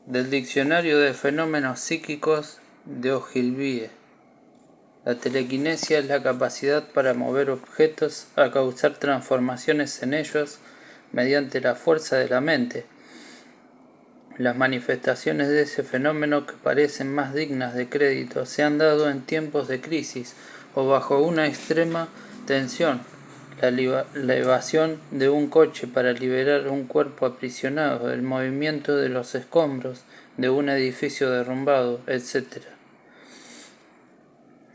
Del Diccionario de Fenómenos Psíquicos de Ogilvie. La telequinesia es la capacidad para mover objetos a causar transformaciones en ellos mediante la fuerza de la mente. Las manifestaciones de ese fenómeno, que parecen más dignas de crédito, se han dado en tiempos de crisis o bajo una extrema tensión. La evasión de un coche para liberar un cuerpo aprisionado, el movimiento de los escombros de un edificio derrumbado, etc.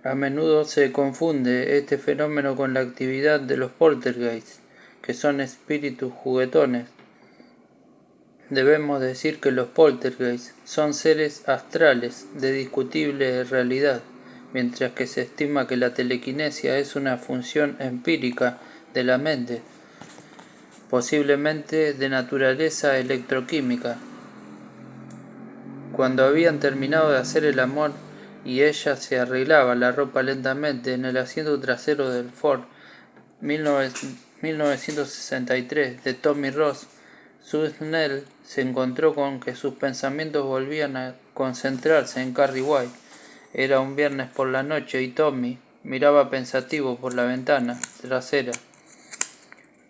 A menudo se confunde este fenómeno con la actividad de los poltergeists, que son espíritus juguetones. Debemos decir que los poltergeists son seres astrales de discutible realidad, mientras que se estima que la telequinesia es una función empírica de la mente, posiblemente de naturaleza electroquímica. Cuando habían terminado de hacer el amor y ella se arreglaba la ropa lentamente en el asiento trasero del Ford 1963 de Tommy Ross, Snell se encontró con que sus pensamientos volvían a concentrarse en Carrie White. Era un viernes por la noche y Tommy miraba pensativo por la ventana trasera,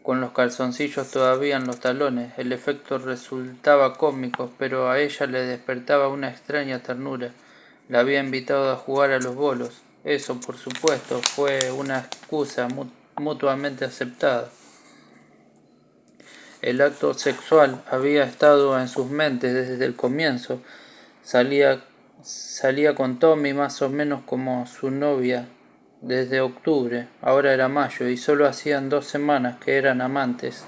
con los calzoncillos todavía en los talones. El efecto resultaba cómico, pero a ella le despertaba una extraña ternura. La había invitado a jugar a los bolos. Eso, por supuesto, fue una excusa mutuamente aceptada. El acto sexual había estado en sus mentes desde el comienzo. Salía con Tommy más o menos como su novia desde octubre. Ahora era mayo y solo hacían 2 semanas que eran amantes.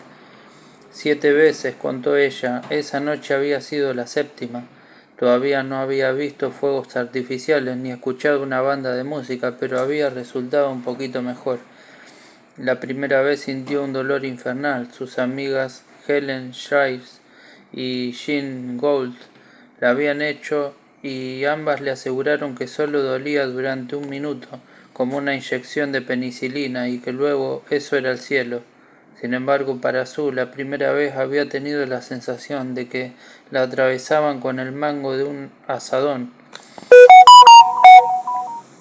7 veces, contó ella, esa noche había sido la 7ª. Todavía no había visto fuegos artificiales ni escuchado una banda de música, pero había resultado un poquito mejor. La primera vez sintió un dolor infernal. Sus amigas Helen Shives y Jean Gould la habían hecho y ambas le aseguraron que solo dolía durante 1 minuto, como una inyección de penicilina, y que luego eso era el cielo. Sin embargo, para Sue, la primera vez había tenido la sensación de que la atravesaban con el mango de un azadón.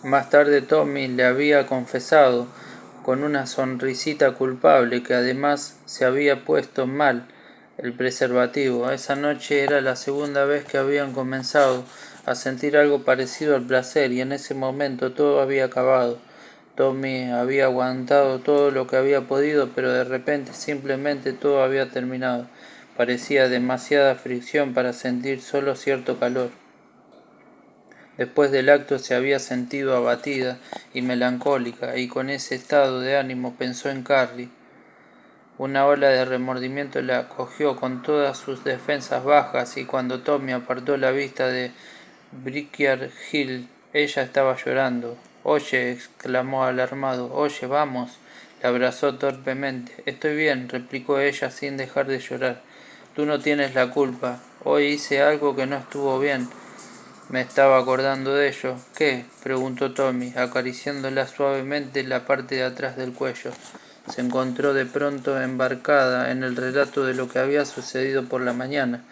Más tarde Tommy le había confesado, con una sonrisita culpable, que además se había puesto mal el preservativo. Esa noche era la 2ª vez que habían comenzado a sentir algo parecido al placer, y en ese momento todo había acabado. Tommy había aguantado todo lo que había podido, pero de repente simplemente todo había terminado. Parecía demasiada fricción para sentir solo cierto calor. Después del acto se había sentido abatida y melancólica, y con ese estado de ánimo pensó en Carrie. Una ola de remordimiento la acogió con todas sus defensas bajas, y cuando Tommy apartó la vista de Brickell Hill, ella estaba llorando. «Oye», exclamó alarmado, «oye, vamos». La abrazó torpemente. «Estoy bien», replicó ella sin dejar de llorar. «Tú no tienes la culpa. Hoy hice algo que no estuvo bien. Me estaba acordando de ello». «¿Qué?», preguntó Tommy, acariciándola suavemente la parte de atrás del cuello. Se encontró de pronto embarcada en el relato de lo que había sucedido por la mañana,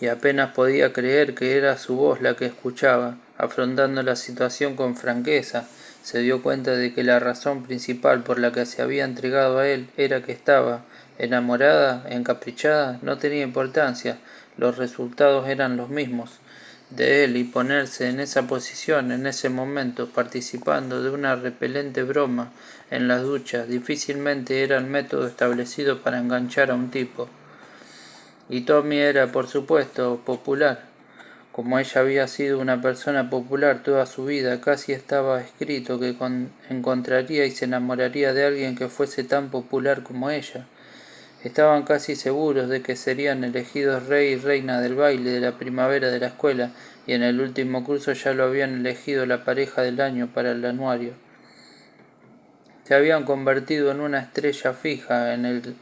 y apenas podía creer que era su voz la que escuchaba. Afrontando la situación con franqueza, se dio cuenta de que la razón principal por la que se había entregado a él era que estaba enamorada, encaprichada. No tenía importancia, los resultados eran los mismos de él, y ponerse en esa posición en ese momento, participando de una repelente broma en las duchas, difícilmente era el método establecido para enganchar a un tipo. Y Tommy era, por supuesto, popular. Como ella había sido una persona popular toda su vida, casi estaba escrito que encontraría y se enamoraría de alguien que fuese tan popular como ella. Estaban casi seguros de que serían elegidos rey y reina del baile de la primavera de la escuela, y en el último curso ya lo habían elegido la pareja del año para el anuario. Se habían convertido en una estrella fija en el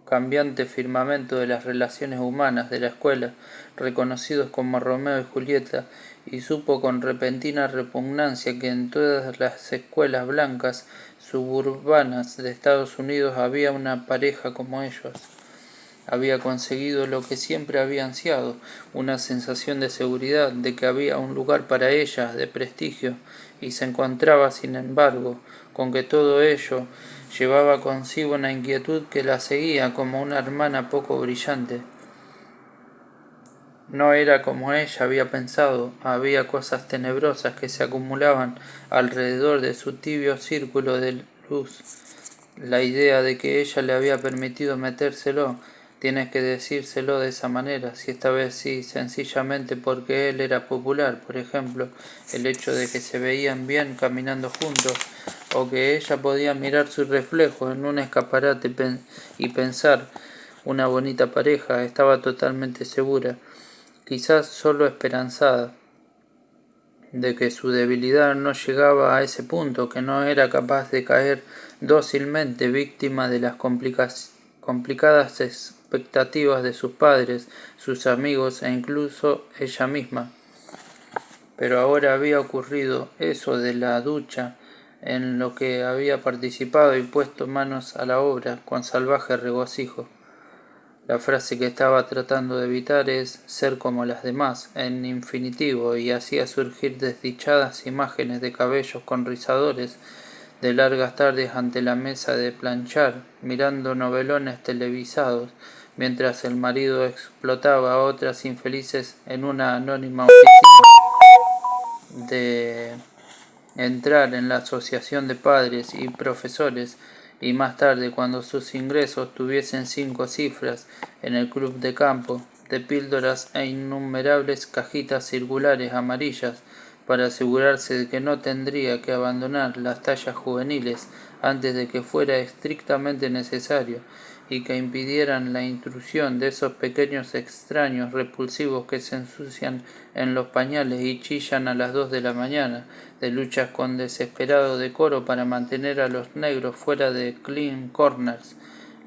cambiante firmamento de las relaciones humanas de la escuela, reconocidos como Romeo y Julieta, y supo con repentina repugnancia que en todas las escuelas blancas suburbanas de Estados Unidos había una pareja como ellos. Había conseguido lo que siempre había ansiado, una sensación de seguridad, de que había un lugar para ella, de prestigio, y se encontraba, sin embargo, con que todo ello llevaba consigo una inquietud que la seguía como una hermana poco brillante. No era como ella había pensado, había cosas tenebrosas que se acumulaban alrededor de su tibio círculo de luz. La idea de que ella le había permitido metérselo, tienes que decírselo de esa manera, si esta vez sí, sencillamente porque él era popular, por ejemplo, el hecho de que se veían bien caminando juntos, o que ella podía mirar su reflejo en un escaparate y pensar, una bonita pareja, estaba totalmente segura, quizás solo esperanzada, de que su debilidad no llegaba a ese punto, que no era capaz de caer dócilmente víctima de las complicadas expectativas de sus padres, sus amigos e incluso ella misma. Pero ahora había ocurrido eso de la ducha, en lo que había participado y puesto manos a la obra con salvaje regocijo. La frase que estaba tratando de evitar es ser como las demás, en infinitivo, y hacía surgir desdichadas imágenes de cabellos con rizadores, de largas tardes ante la mesa de planchar, mirando novelones televisados, mientras el marido explotaba a otras infelices en una anónima oficina, de entrar en la asociación de padres y profesores, y más tarde, cuando sus ingresos tuviesen 5 cifras, en el club de campo, de píldoras e innumerables cajitas circulares amarillas, para asegurarse de que no tendría que abandonar las tallas juveniles antes de que fuera estrictamente necesario, y que impidieran la intrusión de esos pequeños extraños repulsivos que se ensucian en los pañales y chillan a las 2 de la mañana, de luchas con desesperado decoro para mantener a los negros fuera de Clean Corners,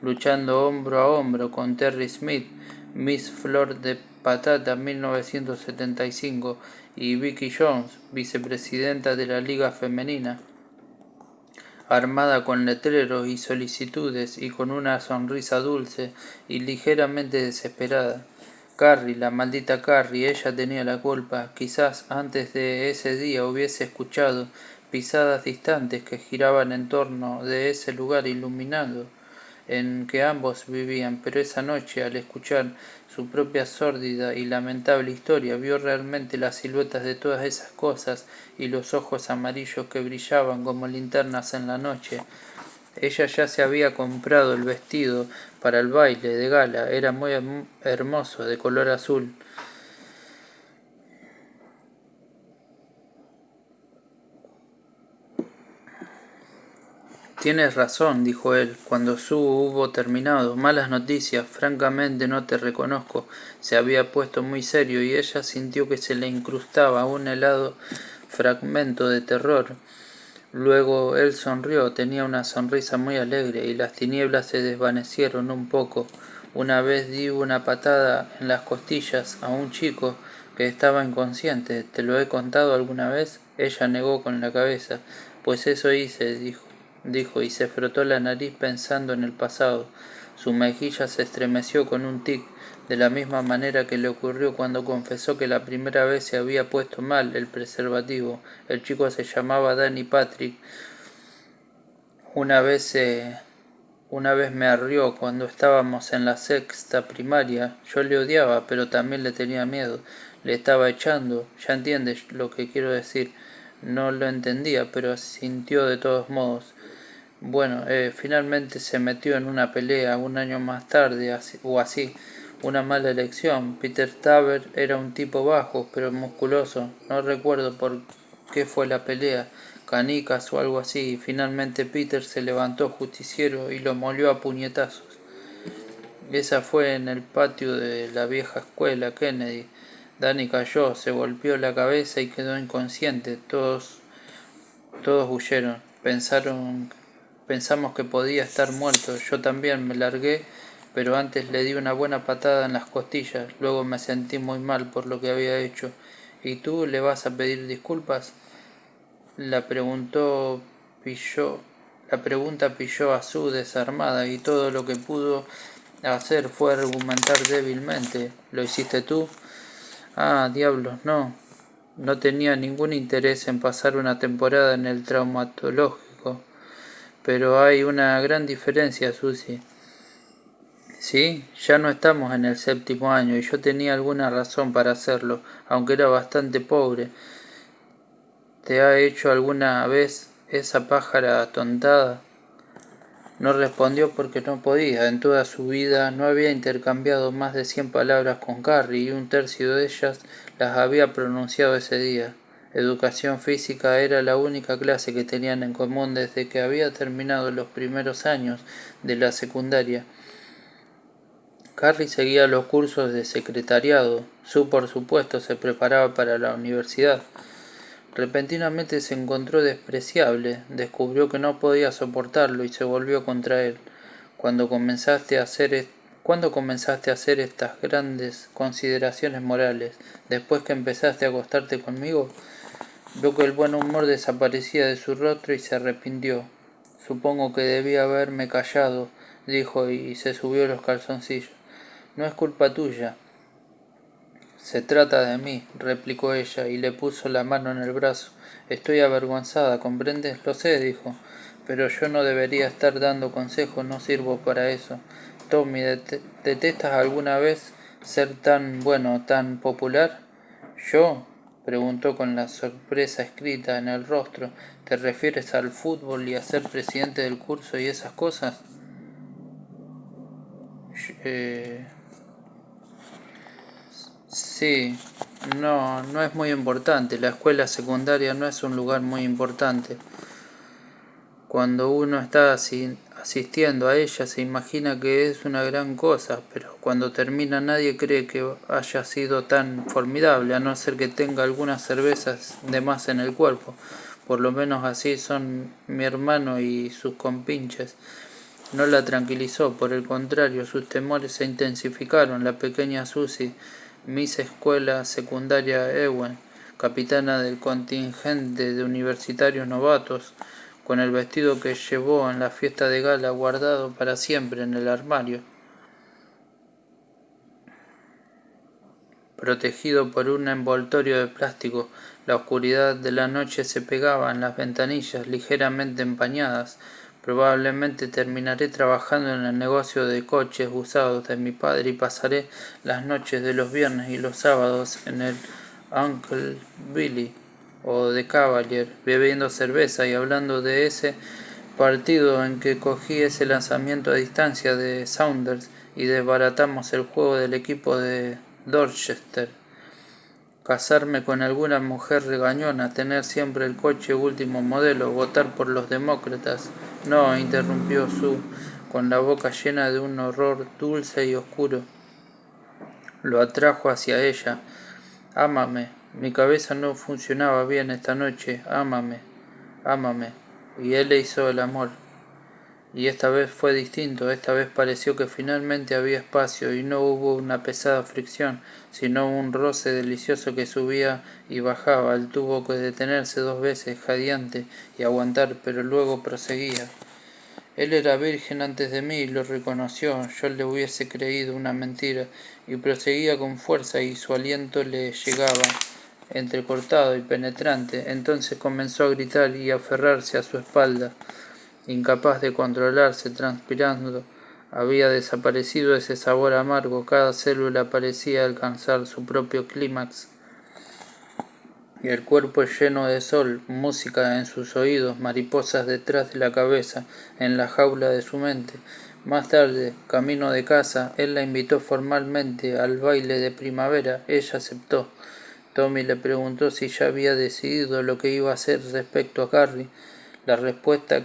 luchando hombro a hombro con Terry Smith, Miss Flor de Patata 1975 y Vicky Jones, vicepresidenta de la Liga Femenina, armada con letreros y solicitudes y con una sonrisa dulce y ligeramente desesperada. Carrie, la maldita Carrie, ella tenía la culpa. Quizás antes de ese día hubiese escuchado pisadas distantes que giraban en torno de ese lugar iluminado en que ambos vivían, pero esa noche, al escuchar su propia sórdida y lamentable historia, vio realmente las siluetas de todas esas cosas y los ojos amarillos que brillaban como linternas en la noche. Ella ya se había comprado el vestido para el baile de gala, era muy hermoso, de color azul. Tienes razón, dijo él, cuando Sue hubo terminado. Malas noticias, francamente no te reconozco. Se había puesto muy serio y ella sintió que se le incrustaba un helado fragmento de terror. Luego él sonrió, tenía una sonrisa muy alegre y las tinieblas se desvanecieron un poco. Una vez di una patada en las costillas a un chico que estaba inconsciente. ¿Te lo he contado alguna vez? Ella negó con la cabeza. Pues eso hice, dijo, y se frotó la nariz pensando en el pasado. Su mejilla se estremeció con un tic, de la misma manera que le ocurrió cuando confesó que la primera vez se había puesto mal el preservativo. El chico se llamaba Danny Patrick. Una vez me arrió cuando estábamos en la sexta primaria. Yo le odiaba, pero también le tenía miedo. Le estaba echando. Ya entiendes lo que quiero decir. No lo entendía, pero sintió de todos modos. Bueno, finalmente se metió en una pelea un año más tarde, o así. Una mala elección. Peter Taber era un tipo bajo, pero musculoso. No recuerdo por qué fue la pelea, canicas o algo así. Y finalmente Peter se levantó justiciero y lo molió a puñetazos. Esa fue en el patio de la vieja escuela Kennedy. Danny cayó, se golpeó la cabeza y quedó inconsciente. Todos huyeron. Pensamos que podía estar muerto. Yo también me largué, pero antes le di una buena patada en las costillas. Luego me sentí muy mal por lo que había hecho. ¿Y tú le vas a pedir disculpas? La preguntó pilló. La pregunta pilló a Sue desarmada y todo lo que pudo hacer fue argumentar débilmente. ¿Lo hiciste tú? Ah, diablos, no. No tenía ningún interés en pasar una temporada en el traumatológico. Pero hay una gran diferencia, Susie. Sí, ya no estamos en el séptimo año y yo tenía alguna razón para hacerlo, aunque era bastante pobre. ¿Te ha hecho alguna vez esa pájara atontada? No respondió porque no podía. En toda su vida no había intercambiado más de 100 palabras con Carrie y un tercio de ellas las había pronunciado ese día. Educación física era la única clase que tenían en común desde que había terminado los primeros años de la secundaria. Carrie seguía los cursos de secretariado. Sue, por supuesto, se preparaba para la universidad. Repentinamente se encontró despreciable, descubrió que no podía soportarlo y se volvió contra él. ¿Cuándo comenzaste a hacer estas grandes consideraciones morales? ¿Después que empezaste a acostarte conmigo? Vio que el buen humor desaparecía de su rostro y se arrepintió. Supongo que debía haberme callado, dijo y se subió los calzoncillos. No es culpa tuya. Se trata de mí, replicó ella, y le puso la mano en el brazo. Estoy avergonzada, ¿comprendes? Lo sé, dijo, pero yo no debería estar dando consejos, no sirvo para eso. Tommy, ¿detestas alguna vez ser tan tan popular? ¿Yo? Preguntó con la sorpresa escrita en el rostro. ¿Te refieres al fútbol y a ser presidente del curso y esas cosas? Eh, Sí, no es muy importante. La escuela secundaria no es un lugar muy importante. Cuando uno está asistiendo a ella se imagina que es una gran cosa, pero cuando termina nadie cree que haya sido tan formidable, a no ser que tenga algunas cervezas de más en el cuerpo. Por lo menos así son mi hermano y sus compinches. No la tranquilizó, por el contrario, sus temores se intensificaron. La pequeña Susie, Miss Escuela Secundaria Ewen, capitana del contingente de universitarios novatos, con el vestido que llevó en la fiesta de gala guardado para siempre en el armario, protegido por un envoltorio de plástico. La oscuridad de la noche se pegaba en las ventanillas ligeramente empañadas. Probablemente terminaré trabajando en el negocio de coches usados de mi padre y pasaré las noches de los viernes y los sábados en el Uncle Billy o de Cavalier, bebiendo cerveza y hablando de ese partido en que cogí ese lanzamiento a distancia de Saunders y desbaratamos el juego del equipo de Dorchester. Casarme con alguna mujer regañona, tener siempre el coche último modelo, votar por los demócratas. No, interrumpió Sue, con la boca llena de un horror dulce y oscuro. Lo atrajo hacia ella. Ámame. Mi cabeza no funcionaba bien esta noche. Ámame. Ámame. Y él le hizo el amor. Y esta vez fue distinto, esta vez pareció que finalmente había espacio y no hubo una pesada fricción, sino un roce delicioso que subía y bajaba. Él tuvo que detenerse 2 veces, jadeante, y aguantar, pero luego proseguía. Él era virgen antes de mí y lo reconoció, yo le hubiese creído una mentira, y proseguía con fuerza y su aliento le llegaba, entrecortado y penetrante. Entonces comenzó a gritar y a aferrarse a su espalda. Incapaz de controlarse, transpirando, había desaparecido ese sabor amargo, cada célula parecía alcanzar su propio clímax, y el cuerpo lleno de sol, música en sus oídos, mariposas detrás de la cabeza, en la jaula de su mente. Más tarde, camino de casa, él la invitó formalmente al baile de primavera. Ella aceptó. Tommy le preguntó si ya había decidido lo que iba a hacer respecto a Carrie. La respuesta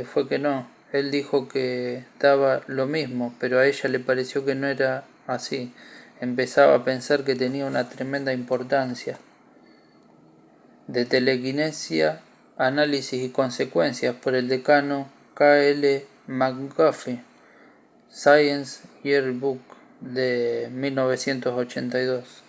fue que no. Él dijo que daba lo mismo, pero a ella le pareció que no era así. Empezaba a pensar que tenía una tremenda importancia. De telequinesia, análisis y consecuencias por el decano K. L. McGuffey, Science Yearbook de 1982.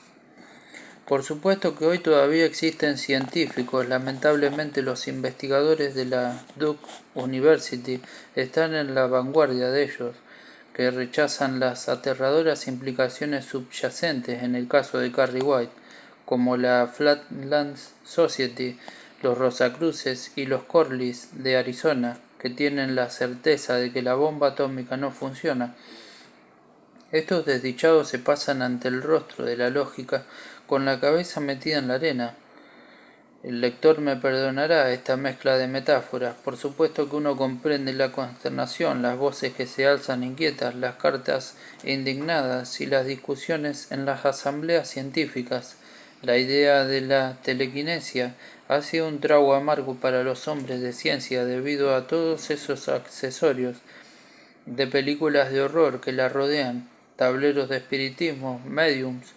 Por supuesto que hoy todavía existen científicos. Lamentablemente los investigadores de la Duke University están en la vanguardia de ellos. que rechazan las aterradoras implicaciones subyacentes en el caso de Carrie White, como la Flatlands Society, los Rosacruces y los Corlys de Arizona, que tienen la certeza de que la bomba atómica no funciona. Estos desdichados se pasan ante el rostro de la lógica con la cabeza metida en la arena. El lector me perdonará esta mezcla de metáforas. Por supuesto que uno comprende la consternación, las voces que se alzan inquietas, las cartas indignadas y las discusiones en las asambleas científicas. La idea de la telequinesia ha sido un trago amargo para los hombres de ciencia debido a todos esos accesorios de películas de horror que la rodean, tableros de espiritismo, mediums,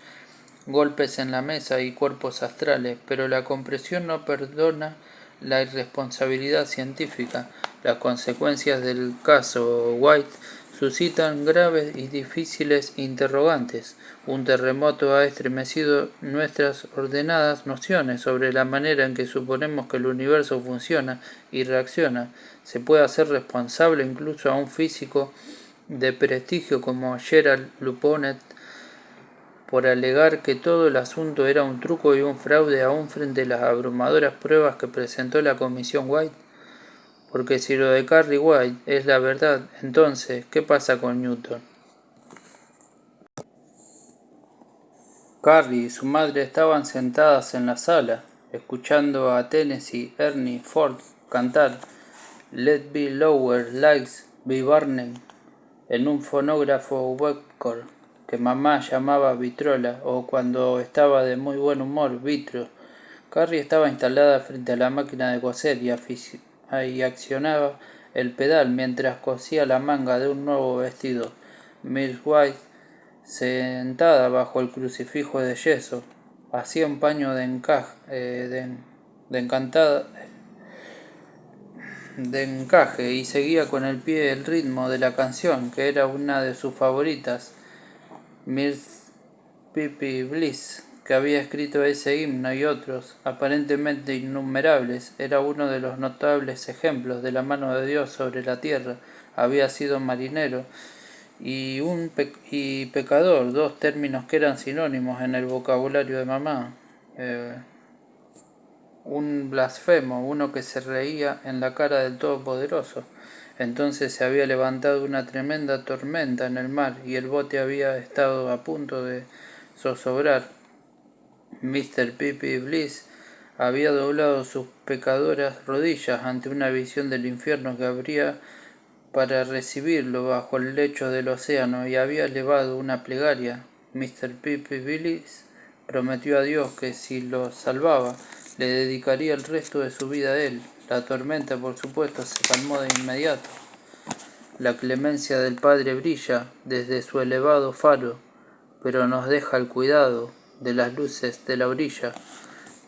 golpes en la mesa y cuerpos astrales, pero la compresión no perdona la irresponsabilidad científica. Las consecuencias del caso White suscitan graves y difíciles interrogantes. Un terremoto ha estremecido nuestras ordenadas nociones sobre la manera en que suponemos que el universo funciona y reacciona. Se puede hacer responsable incluso a un físico de prestigio como Gerald Luponet por alegar que todo el asunto era un truco y un fraude aún frente a las abrumadoras pruebas que presentó la Comisión White. Porque si lo de Carrie White es la verdad, entonces, ¿qué pasa con Newton? Carrie y su madre estaban sentadas en la sala, escuchando a Tennessee Ernie Ford cantar Let Be Lower Lights Be Burning en un fonógrafo Webcor que mamá llamaba vitrola o cuando estaba de muy buen humor vitro. Carrie estaba instalada frente a la máquina de coser y accionaba el pedal mientras cosía la manga de un nuevo vestido. Miss White, sentada bajo el crucifijo de yeso, hacía un paño de encaje y seguía con el pie el ritmo de la canción, que era una de sus favoritas, Miss Pippi Bliss, que había escrito ese himno y otros, aparentemente innumerables. Era uno de los notables ejemplos de la mano de Dios sobre la tierra. Había sido marinero y pecador, dos términos que eran sinónimos en el vocabulario de mamá. Un blasfemo, uno que se reía en la cara del Todopoderoso. Entonces se había levantado una tremenda tormenta en el mar y el bote había estado a punto de zozobrar. Mr. Pippi Bliss había doblado sus pecadoras rodillas ante una visión del infierno que abría para recibirlo bajo el lecho del océano y había elevado una plegaria. Mr. Pippi Bliss prometió a Dios que si lo salvaba, le dedicaría el resto de su vida a él. La tormenta, por supuesto, se calmó de inmediato. La clemencia del Padre brilla desde su elevado faro, pero nos deja el cuidado de las luces de la orilla.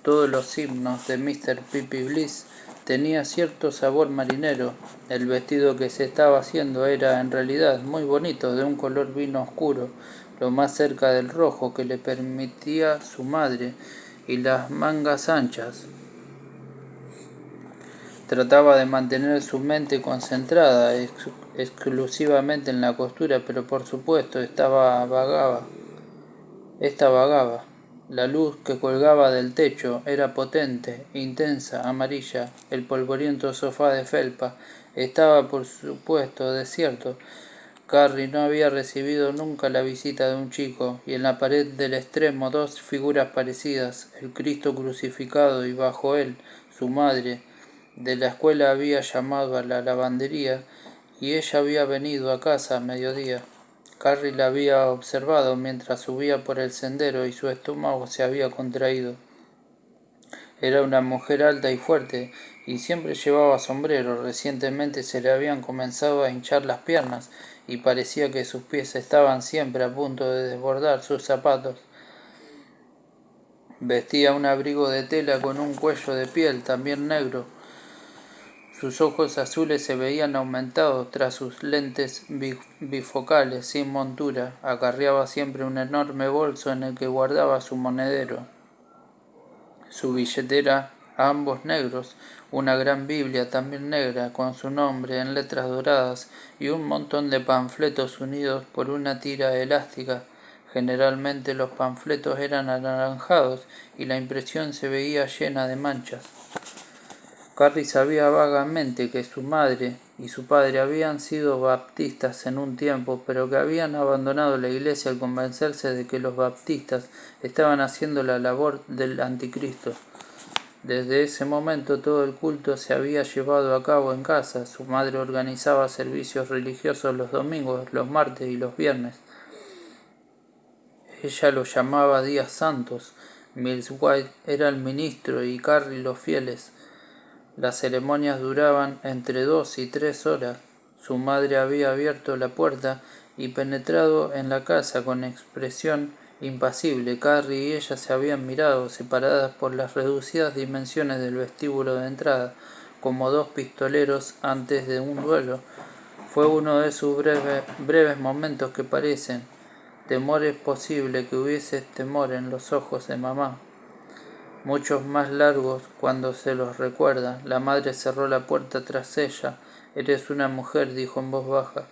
Todos los himnos de Mr. Pippi Bliss tenía cierto sabor marinero. El vestido que se estaba haciendo era en realidad muy bonito, de un color vino oscuro, lo más cerca del rojo que le permitía su madre, y las mangas anchas. Trataba de mantener su mente concentrada exclusivamente en la costura, pero por supuesto esta vagaba. La luz que colgaba del techo era potente, intensa, amarilla. El polvoriento sofá de felpa estaba por supuesto desierto. Carrie no había recibido nunca la visita de un chico, y en la pared del extremo dos figuras parecidas, el Cristo crucificado y bajo él su madre. De la escuela había llamado a la lavandería y ella había venido a casa a mediodía. Carrie la había observado mientras subía por el sendero y su estómago se había contraído. Era una mujer alta y fuerte y siempre llevaba sombrero. Recientemente se le habían comenzado a hinchar las piernas y parecía que sus pies estaban siempre a punto de desbordar sus zapatos. Vestía un abrigo de tela con un cuello de piel también negro. Sus ojos azules se veían aumentados tras sus lentes bifocales sin montura. Acarreaba siempre un enorme bolso en el que guardaba su monedero, su billetera ambos negros, una gran Biblia también negra con su nombre en letras doradas y un montón de panfletos unidos por una tira elástica. Generalmente los panfletos eran anaranjados y la impresión se veía llena de manchas. Carrie sabía vagamente que su madre y su padre habían sido baptistas en un tiempo, pero que habían abandonado la iglesia al convencerse de que los baptistas estaban haciendo la labor del anticristo. Desde ese momento todo el culto se había llevado a cabo en casa. Su madre organizaba servicios religiosos los domingos, los martes y los viernes. Ella los llamaba días santos. Mills White era el ministro y Carrie los fieles. Las ceremonias duraban entre 2 y 3 horas. Su madre había abierto la puerta y penetrado en la casa con expresión impasible. Carrie y ella se habían mirado, separadas por las reducidas dimensiones del vestíbulo de entrada, como dos pistoleros antes de un duelo. Fue uno de esos breves momentos que parecen. Temor es posible que hubiese temor en los ojos de mamá. Muchos más largos cuando se los recuerda. La madre cerró la puerta tras ella. «Eres una mujer», dijo en voz baja.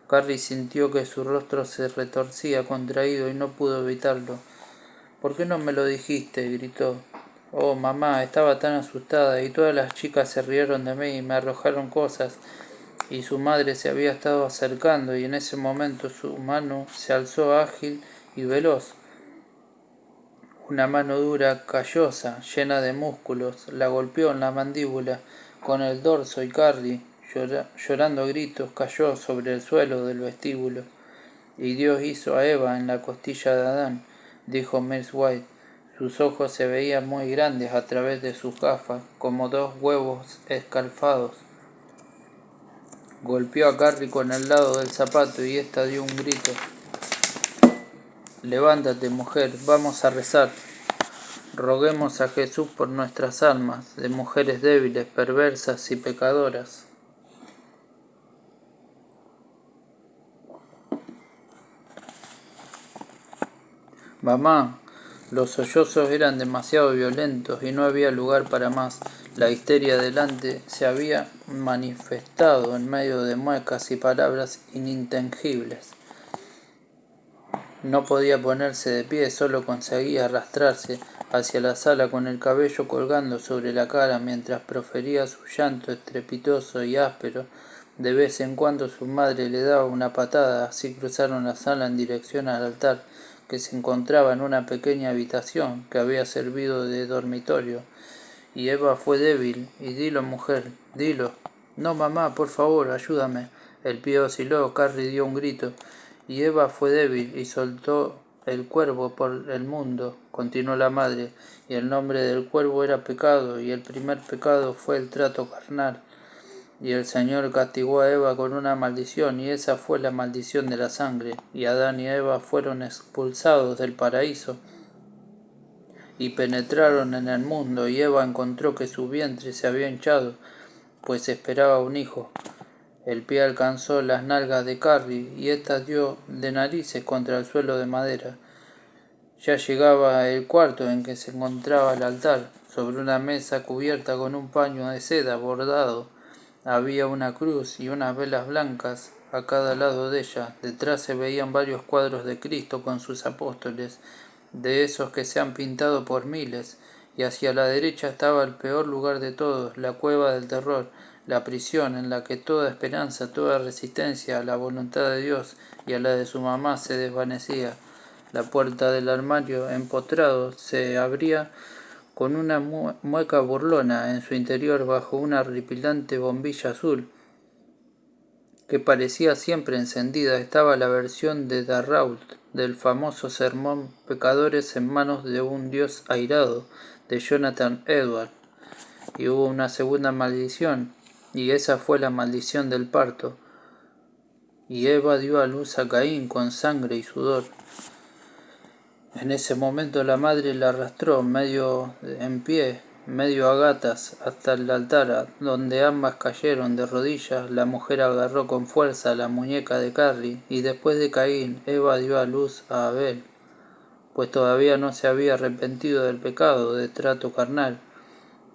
Carrie sintió que su rostro se retorcía contraído y no pudo evitarlo. «¿Por qué no me lo dijiste?», gritó. «Oh, mamá, estaba tan asustada y todas las chicas se rieron de mí y me arrojaron cosas». Y su madre se había estado acercando y en ese momento su mano se alzó ágil y veloz. Una mano dura, callosa, llena de músculos, la golpeó en la mandíbula con el dorso y Carrie, llorando a gritos, cayó sobre el suelo del vestíbulo. «Y Dios hizo a Eva en la costilla de Adán», dijo Mills White. Sus ojos se veían muy grandes a través de sus gafas, como dos huevos escalfados. Golpeó a Carrie con el lado del zapato y ésta dio un grito. «Levántate, mujer, vamos a rezar. Roguemos a Jesús por nuestras almas, de mujeres débiles, perversas y pecadoras». «Mamá». Los sollozos eran demasiado violentos y no había lugar para más. La histeria delante se había manifestado en medio de muecas y palabras inintengibles. No podía ponerse de pie, solo conseguía arrastrarse hacia la sala con el cabello colgando sobre la cara mientras profería su llanto estrepitoso y áspero. De vez en cuando su madre le daba una patada. Así cruzaron la sala en dirección al altar, que se encontraba en una pequeña habitación que había servido de dormitorio. Y Eva fue débil. «Y dilo, mujer, dilo». «No, mamá, por favor, ayúdame». El pie osciló. Carrie dio un grito. «Y Eva fue débil y soltó el cuervo por el mundo», continuó la madre, «y el nombre del cuervo era pecado, y el primer pecado fue el trato carnal. Y el Señor castigó a Eva con una maldición, y esa fue la maldición de la sangre. Y Adán y Eva fueron expulsados del paraíso y penetraron en el mundo, y Eva encontró que su vientre se había hinchado, pues esperaba un hijo». El pie alcanzó las nalgas de Carrie y ésta dio de narices contra el suelo de madera. Ya llegaba el cuarto en que se encontraba el altar. Sobre una mesa cubierta con un paño de seda bordado había una cruz y unas velas blancas a cada lado de ella. Detrás se veían varios cuadros de Cristo con sus apóstoles, de esos que se han pintado por miles, y hacia la derecha estaba el peor lugar de todos, la cueva del terror, la prisión en la que toda esperanza, toda resistencia a la voluntad de Dios y a la de su mamá se desvanecía. La puerta del armario empotrado se abría con una mueca burlona en su interior bajo una horripilante bombilla azul que parecía siempre encendida. Estaba la versión de Darrault del famoso sermón «Pecadores en manos de un Dios airado» de Jonathan Edwards. Y hubo una segunda maldición, y esa fue la maldición del parto. Y Eva dio a luz a Caín con sangre y sudor. En ese momento la madre la arrastró, medio en pie, medio a gatas, hasta el altar, donde ambas cayeron de rodillas. La mujer agarró con fuerza la muñeca de Carrie, y después de Caín, Eva dio a luz a Abel, pues todavía no se había arrepentido del pecado de trato carnal.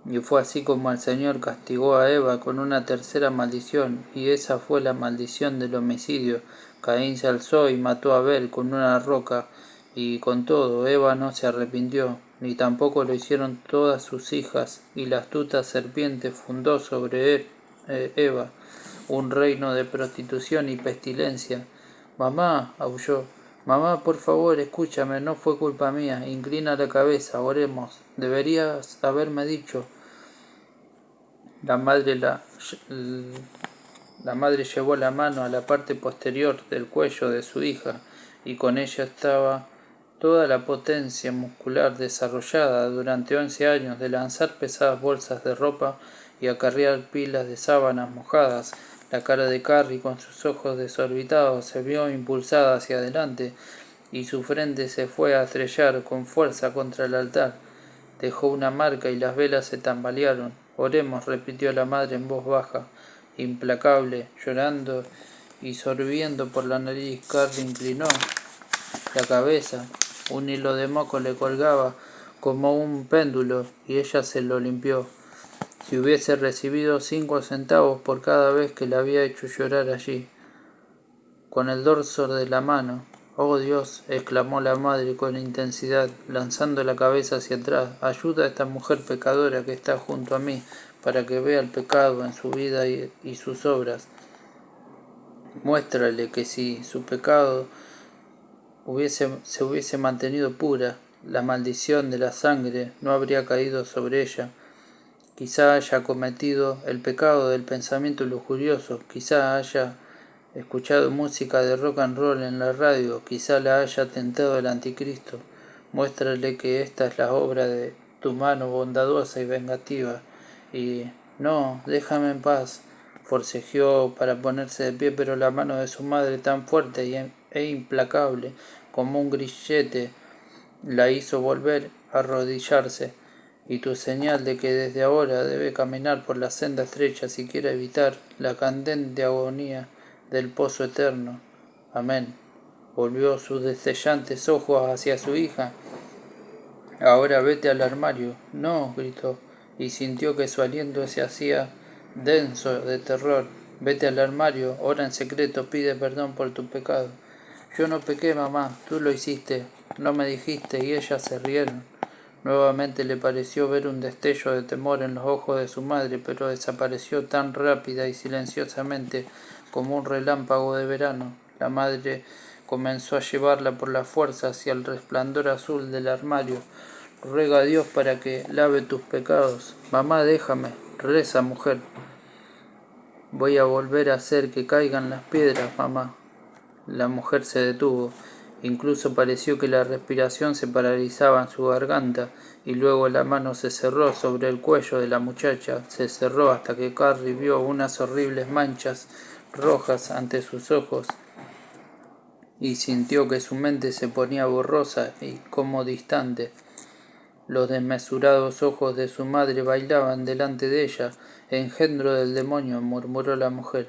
Y fue así como el Señor castigó a Eva con una tercera maldición, y esa fue la maldición del homicidio. Caín se alzó y mató a Abel con una roca, y con todo Eva no se arrepintió, ni tampoco lo hicieron todas sus hijas, y la astuta serpiente fundó sobre Eva un reino de prostitución y pestilencia. Mamá, aulló. Mamá, por favor, escúchame, no fue culpa mía. Inclina la cabeza, oremos. Deberías haberme dicho. La madre, la madre llevó la mano a la parte posterior del cuello de su hija, y con ella estaba toda la potencia muscular desarrollada durante 11 años de lanzar pesadas bolsas de ropa y acarrear pilas de sábanas mojadas. La cara de Carrie, con sus ojos desorbitados, se vio impulsada hacia adelante, y su frente se fue a estrellar con fuerza contra el altar. Dejó una marca y las velas se tambalearon. Oremos, repitió la madre en voz baja, implacable, llorando y sorbiendo por la nariz. Carrie inclinó la cabeza. Un hilo de moco le colgaba como un péndulo y ella se lo limpió. Si hubiese recibido 5 centavos por cada vez que la había hecho llorar allí. Con el dorso de la mano. «Oh Dios», exclamó la madre con intensidad, lanzando la cabeza hacia atrás, «ayuda a esta mujer pecadora que está junto a mí, para que vea el pecado en su vida y sus obras. Muéstrale que si su pecado se hubiese mantenido pura, la maldición de la sangre no habría caído sobre ella. Quizá haya cometido el pecado del pensamiento lujurioso, quizá haya escuchado música de rock and roll en la radio, quizá la haya tentado el anticristo. Muéstrale que esta es la obra de tu mano bondadosa y vengativa. Y no, déjame en paz. Forcejeó para ponerse de pie, pero la mano de su madre, tan fuerte e implacable como un grillete, la hizo volver a arrodillarse. Y tu señal de que desde ahora debe caminar por la senda estrecha si quiere evitar la candente agonía del pozo eterno. Amén. Volvió sus destellantes ojos hacia su hija. Ahora vete al armario. No, gritó, y sintió que su aliento se hacía denso de terror. Vete al armario, ora en secreto, pide perdón por tu pecado. Yo no pequé, mamá, tú lo hiciste, no me dijiste, y ellas se rieron. Nuevamente le pareció ver un destello de temor en los ojos de su madre, pero desapareció tan rápida y silenciosamente como un relámpago de verano. La madre comenzó a llevarla por la fuerza hacia el resplandor azul del armario. Ruega a Dios para que lave tus pecados. Mamá, déjame. Reza, mujer. Voy a volver a hacer que caigan las piedras, mamá. La mujer se detuvo. Incluso pareció que la respiración se paralizaba en su garganta, y luego la mano se cerró sobre el cuello de la muchacha. Se cerró hasta que Carrie vio unas horribles manchas rojas ante sus ojos, y sintió que su mente se ponía borrosa y como distante. Los desmesurados ojos de su madre bailaban delante de ella. «Engendro del demonio», murmuró la mujer.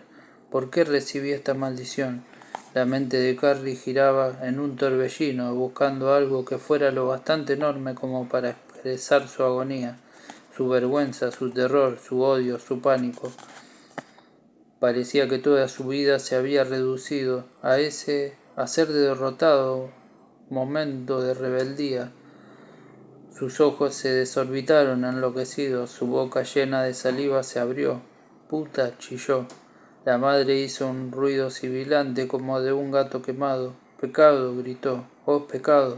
«¿Por qué recibí esta maldición?» La mente de Carrie giraba en un torbellino, buscando algo que fuera lo bastante enorme como para expresar su agonía, su vergüenza, su terror, su odio, su pánico. Parecía que toda su vida se había reducido a ser derrotado momento de rebeldía. Sus ojos se desorbitaron enloquecidos, su boca llena de saliva se abrió. «Puta», chilló. La madre hizo un ruido sibilante como de un gato quemado. «Pecado», gritó. «Oh, pecado».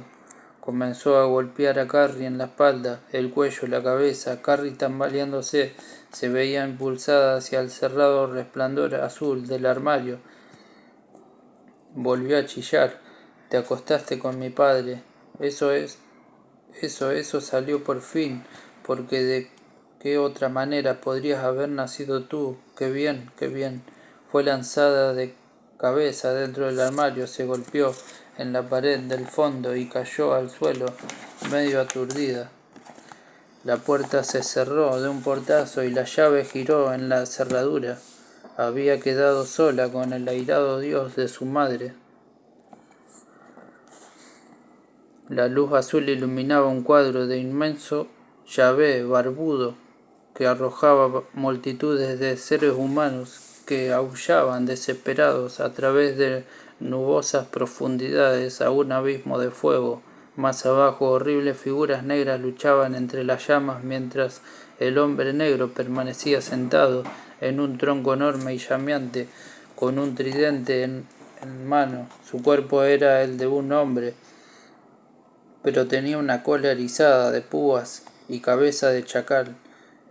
Comenzó a golpear a Carrie en la espalda, el cuello, la cabeza. Carrie, tambaleándose, se veía impulsada hacia el cerrado resplandor azul del armario. Volvió a chillar. «Te acostaste con mi padre. Eso salió por fin, porque de qué otra manera podrías haber nacido tú. Qué bien, qué bien». Fue lanzada de cabeza dentro del armario, se golpeó en la pared del fondo y cayó al suelo, medio aturdida. La puerta se cerró de un portazo y la llave giró en la cerradura. Había quedado sola con el airado Dios de su madre. La luz azul iluminaba un cuadro de inmenso Yahvé barbudo, que arrojaba multitudes de seres humanos que aullaban desesperados a través de nubosas profundidades a un abismo de fuego. Más abajo, horribles figuras negras luchaban entre las llamas mientras el hombre negro permanecía sentado en un tronco enorme y llameante, con un tridente en mano. Su cuerpo era el de un hombre, pero tenía una cola erizada de púas y cabeza de chacal.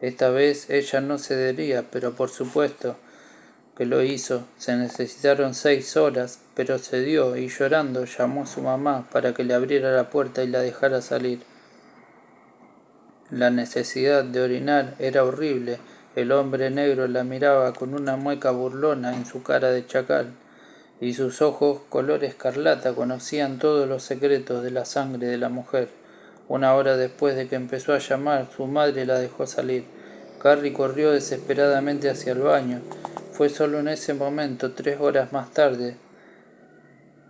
Esta vez ella no cedería, pero por supuesto que lo hizo. Se necesitaron 6 horas, pero cedió y llorando llamó a su mamá para que le abriera la puerta y la dejara salir. La necesidad de orinar era horrible. El hombre negro la miraba con una mueca burlona en su cara de chacal, y sus ojos color escarlata conocían todos los secretos de la sangre de la mujer. Una hora después de que empezó a llamar, su madre la dejó salir. Carrie corrió desesperadamente hacia el baño. Fue solo en ese momento, 3 horas más tarde,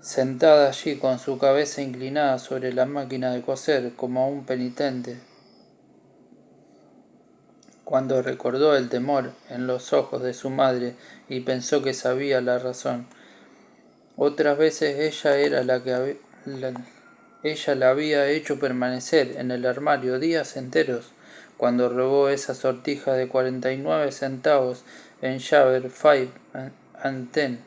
sentada allí con su cabeza inclinada sobre la máquina de coser como un penitente, cuando recordó el temor en los ojos de su madre y pensó que sabía la razón. Otras veces ella la había hecho permanecer en el armario días enteros, cuando robó esa sortija de 49 centavos en Shaver 5 and 10,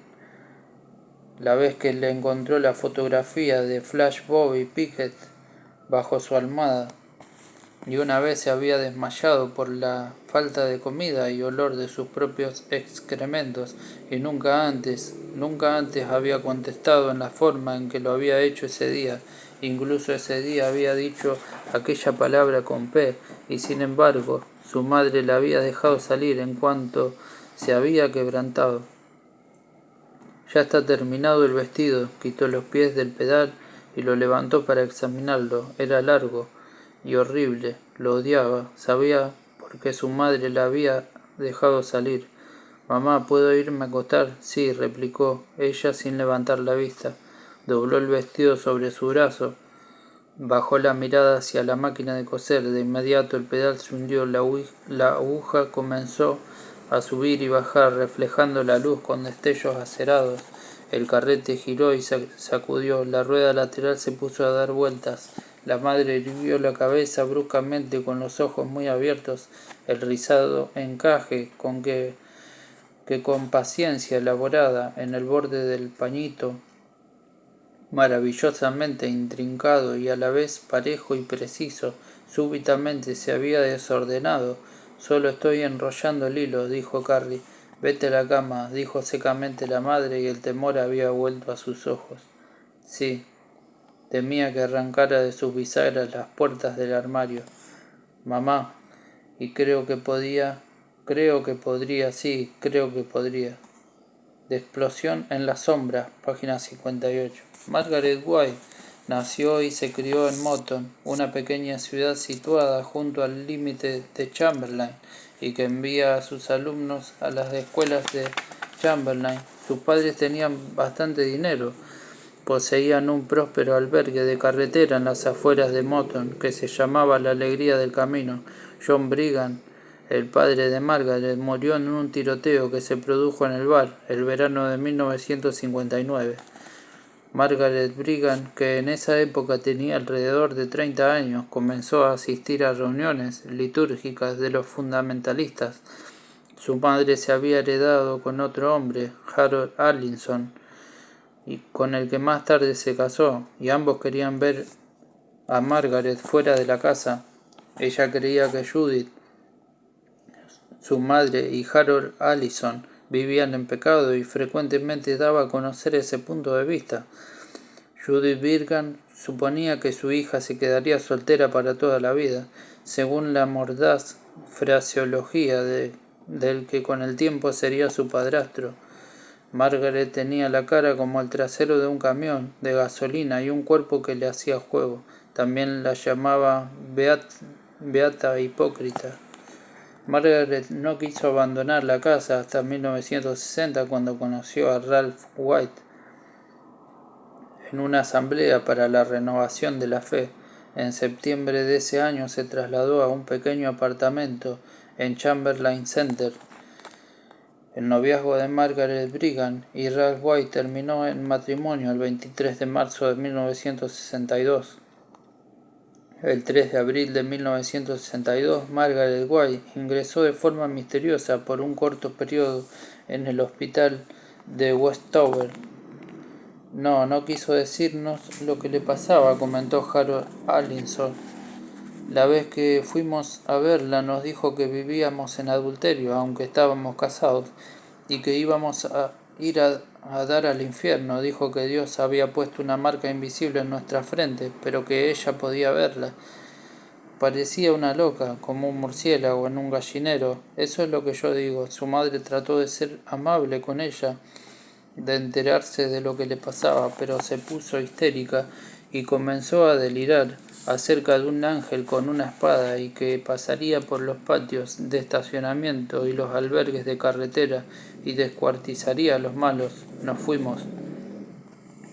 la vez que le encontró la fotografía de Flash Bobby Pickett bajo su almohada, y una vez se había desmayado por la falta de comida y olor de sus propios excrementos, y nunca antes había contestado en la forma en que lo había hecho ese día. Incluso ese día había dicho aquella palabra con P, y sin embargo su madre la había dejado salir en cuanto se había quebrantado. Ya está terminado el vestido. Quitó los pies del pedal y lo levantó para examinarlo. Era largo y horrible. Lo odiaba. Sabía por qué su madre la había dejado salir. «Mamá, ¿puedo irme a acostar?» «Sí», replicó ella sin levantar la vista. Dobló el vestido sobre su brazo. Bajó la mirada hacia la máquina de coser. De inmediato el pedal se hundió. La aguja comenzó a subir y bajar, reflejando la luz con destellos acerados. El carrete giró y sacudió. La rueda lateral se puso a dar vueltas. La madre irguió la cabeza bruscamente con los ojos muy abiertos. El rizado encaje que con paciencia elaborada en el borde del pañito, maravillosamente intrincado y a la vez parejo y preciso, súbitamente se había desordenado. «Solo estoy enrollando el hilo», dijo Carrie. «Vete a la cama», dijo secamente la madre, y el temor había vuelto a sus ojos. Sí, temía que arrancara de sus bisagras las puertas del armario. «Mamá, y creo que podría, sí, creo que podría». De Explosión en las sombras, página 58. Margaret White nació y se crió en Moton, una pequeña ciudad situada junto al límite de Chamberlain y que envía a sus alumnos a las escuelas de Chamberlain. Sus padres tenían bastante dinero. Poseían un próspero albergue de carretera en las afueras de Moton que se llamaba La Alegría del Camino. John Brigham, el padre de Margaret, murió en un tiroteo que se produjo en el bar el verano de 1959. Margaret Brigham, que en esa época tenía alrededor de 30 años, comenzó a asistir a reuniones litúrgicas de los fundamentalistas. Su madre se había heredado con otro hombre, Harold Allinson, y con el que más tarde se casó, y ambos querían ver a Margaret fuera de la casa. Ella creía que Judith, su madre, y Harold Allison vivían en pecado y frecuentemente daba a conocer ese punto de vista. Judith Brigham suponía que su hija se quedaría soltera para toda la vida, según la mordaz fraseología del que con el tiempo sería su padrastro. Margaret tenía la cara como el trasero de un camión de gasolina y un cuerpo que le hacía juego. También la llamaba beata hipócrita. Margaret no quiso abandonar la casa hasta 1960, cuando conoció a Ralph White en una asamblea para la renovación de la fe. En septiembre de ese año se trasladó a un pequeño apartamento en Chamberlain Center. El noviazgo de Margaret Brigham y Ralph White terminó en matrimonio el 23 de marzo de 1962. El 3 de abril de 1962, Margaret White ingresó de forma misteriosa por un corto periodo en el hospital de Westover. No quiso decirnos lo que le pasaba, comentó Harold Allinson. La vez que fuimos a verla nos dijo que vivíamos en adulterio, aunque estábamos casados, y que íbamos a ir a dar al infierno. Dijo que Dios había puesto una marca invisible en nuestra frente, pero que ella podía verla. Parecía una loca, como un murciélago en un gallinero. Eso es lo que yo digo. Su madre trató de ser amable con ella, de enterarse de lo que le pasaba, pero se puso histérica y comenzó a delirar acerca de un ángel con una espada y que pasaría por los patios de estacionamiento y los albergues de carretera y descuartizaría a los malos. Nos fuimos.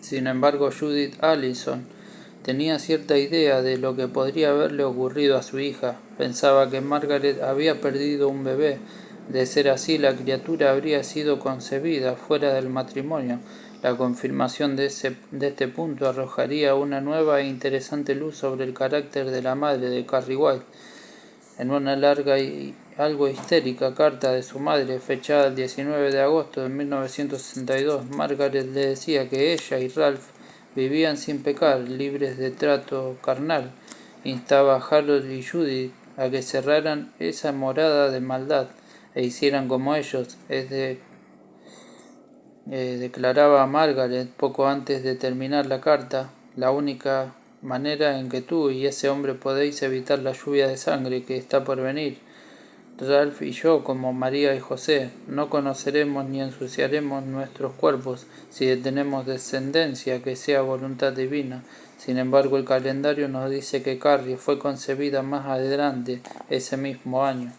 Sin embargo, Judith Allison tenía cierta idea de lo que podría haberle ocurrido a su hija. Pensaba que Margaret había perdido un bebé. De ser así, la criatura habría sido concebida fuera del matrimonio. La confirmación de este punto arrojaría una nueva e interesante luz sobre el carácter de la madre de Carrie White. En una larga y algo histérica carta de su madre, fechada el 19 de agosto de 1962, Margaret le decía que ella y Ralph vivían sin pecar, libres de trato carnal. Instaba a Harold y Judy a que cerraran esa morada de maldad e hicieran como ellos, declaraba a Margaret poco antes de terminar la carta. La única manera en que tú y ese hombre podéis evitar la lluvia de sangre que está por venir. Ralph y yo, como María y José, no conoceremos ni ensuciaremos nuestros cuerpos si tenemos descendencia que sea voluntad divina. Sin embargo, el calendario nos dice que Carrie fue concebida más adelante ese mismo año.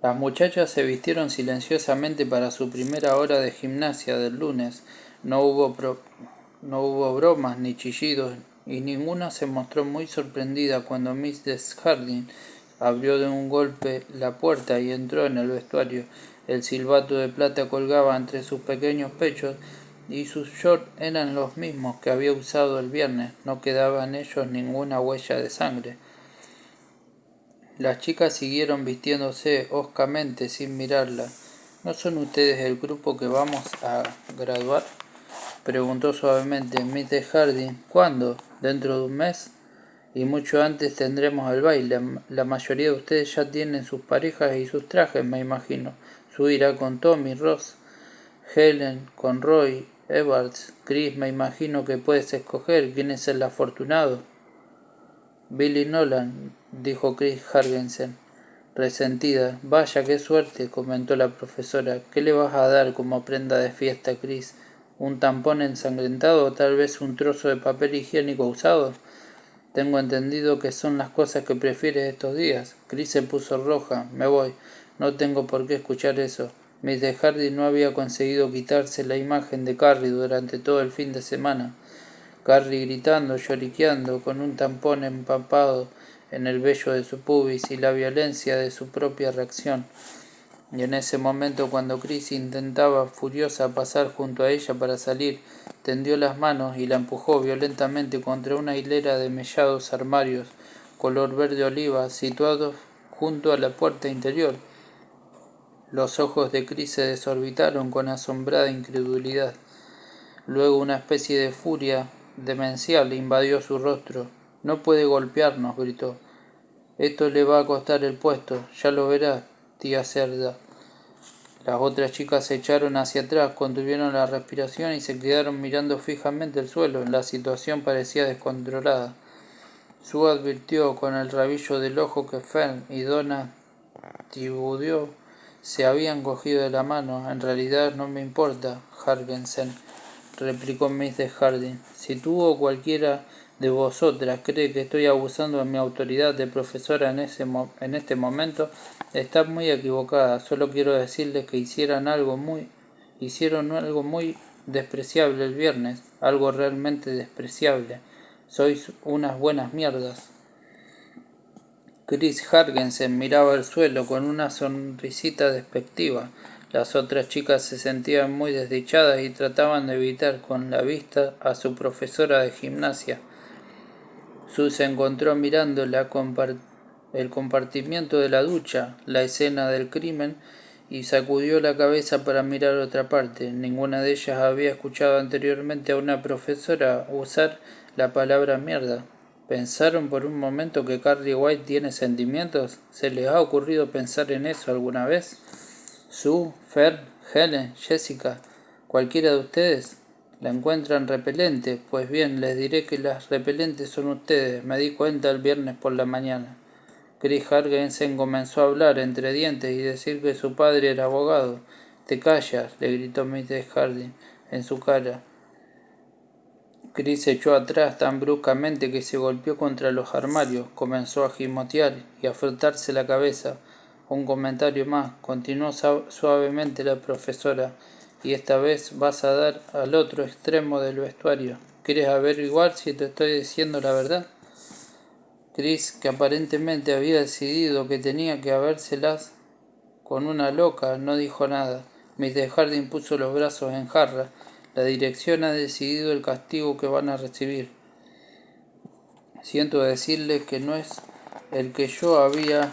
Las muchachas se vistieron silenciosamente para su primera hora de gimnasia del lunes. No hubo bromas ni chillidos, y ninguna se mostró muy sorprendida cuando Mrs. Harding abrió de un golpe la puerta y entró en el vestuario. El silbato de plata colgaba entre sus pequeños pechos y sus shorts eran los mismos que había usado el viernes. No quedaba en ellos ninguna huella de sangre. Las chicas siguieron vistiéndose hoscamente sin mirarla. ¿No son ustedes el grupo que vamos a graduar?, preguntó suavemente Mrs. Harding. ¿Cuándo? ¿Dentro de un mes? Y mucho antes tendremos el baile. La mayoría de ustedes ya tienen sus parejas y sus trajes, me imagino. Sue irá con Tommy, Ross, Helen, con Roy, Edwards, Chris. Me imagino que puedes escoger quién es el afortunado. Billy Nolan, dijo Chris Hargensen, resentida. Vaya, qué suerte, comentó la profesora. ¿Qué le vas a dar como prenda de fiesta, Chris? ¿Un tampón ensangrentado o tal vez un trozo de papel higiénico usado? Tengo entendido que son las cosas que prefieres estos días. Chris se puso roja. Me voy. No tengo por qué escuchar eso. Mrs. Harding no había conseguido quitarse la imagen de Carrie durante todo el fin de semana. Carrie gritando, lloriqueando, con un tampón empapado en el vello de su pubis y la violencia de su propia reacción. Y en ese momento, cuando Chris intentaba furiosa pasar junto a ella para salir, tendió las manos y la empujó violentamente contra una hilera de mellados armarios color verde oliva situados junto a la puerta interior. Los ojos de Chris se desorbitaron con asombrada incredulidad. Luego una especie de furia demencial invadió su rostro. «No puede golpearnos», gritó. «Esto le va a costar el puesto. Ya lo verás, tía cerda». Las otras chicas se echaron hacia atrás, contuvieron la respiración y se quedaron mirando fijamente el suelo. La situación parecía descontrolada. Sue advirtió con el rabillo del ojo que Fern y Donna Thibodeau se habían cogido de la mano. «En realidad no me importa, Hargensen», replicó Mrs. Harding. «Si tú o cualquiera de vosotras cree que estoy abusando de mi autoridad de profesora en este momento, está muy equivocada. Solo quiero decirles que hicieron algo muy despreciable el viernes, algo realmente despreciable. Sois unas buenas mierdas. Chris Hargensen miraba al suelo con una sonrisita despectiva. Las otras chicas se sentían muy desdichadas y trataban de evitar con la vista a su profesora de gimnasia. Sue se encontró mirando el compartimiento de la ducha, la escena del crimen, y sacudió la cabeza para mirar otra parte. Ninguna de ellas había escuchado anteriormente a una profesora usar la palabra mierda. ¿Pensaron por un momento que Carrie White tiene sentimientos? ¿Se les ha ocurrido pensar en eso alguna vez? Sue, Fern, Helen, Jessica, cualquiera de ustedes, ¿la encuentran repelente? Pues bien, les diré que las repelentes son ustedes. Me di cuenta el viernes por la mañana. Chris Hargensen comenzó a hablar entre dientes y decir que su padre era abogado. «Te callas», le gritó Mrs. Harding en su cara. Chris se echó atrás tan bruscamente que se golpeó contra los armarios, comenzó a gimotear y a frotarse la cabeza. «Un comentario más», continuó suavemente la profesora, «y esta vez vas a dar al otro extremo del vestuario. ¿Quieres averiguar si te estoy diciendo la verdad?» Chris, que aparentemente había decidido que tenía que habérselas con una loca, no dijo nada. Mrs. Harding puso los brazos en jarra. «La dirección ha decidido el castigo que van a recibir. Siento decirles que no es el que yo había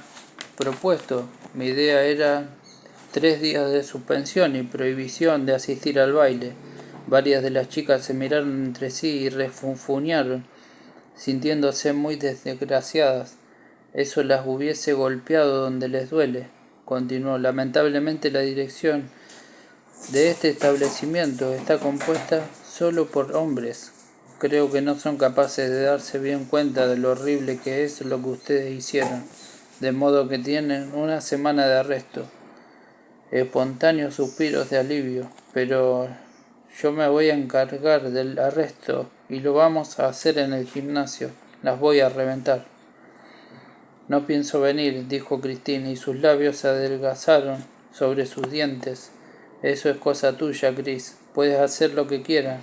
propuesto. Mi idea era 3 días de suspensión y prohibición de asistir al baile». Varias de las chicas se miraron entre sí y refunfuñaron, sintiéndose muy desgraciadas. «Eso las hubiese golpeado donde les duele», continuó. «Lamentablemente la dirección de este establecimiento está compuesta solo por hombres. Creo que no son capaces de darse bien cuenta de lo horrible que es lo que ustedes hicieron, de modo que tienen una semana de arresto». Espontáneos suspiros de alivio. «Pero yo me voy a encargar del arresto y lo vamos a hacer en el gimnasio. Las voy a reventar». «No pienso venir», dijo Christine, y sus labios se adelgazaron sobre sus dientes. «Eso es cosa tuya, Chris. Puedes hacer lo que quieras,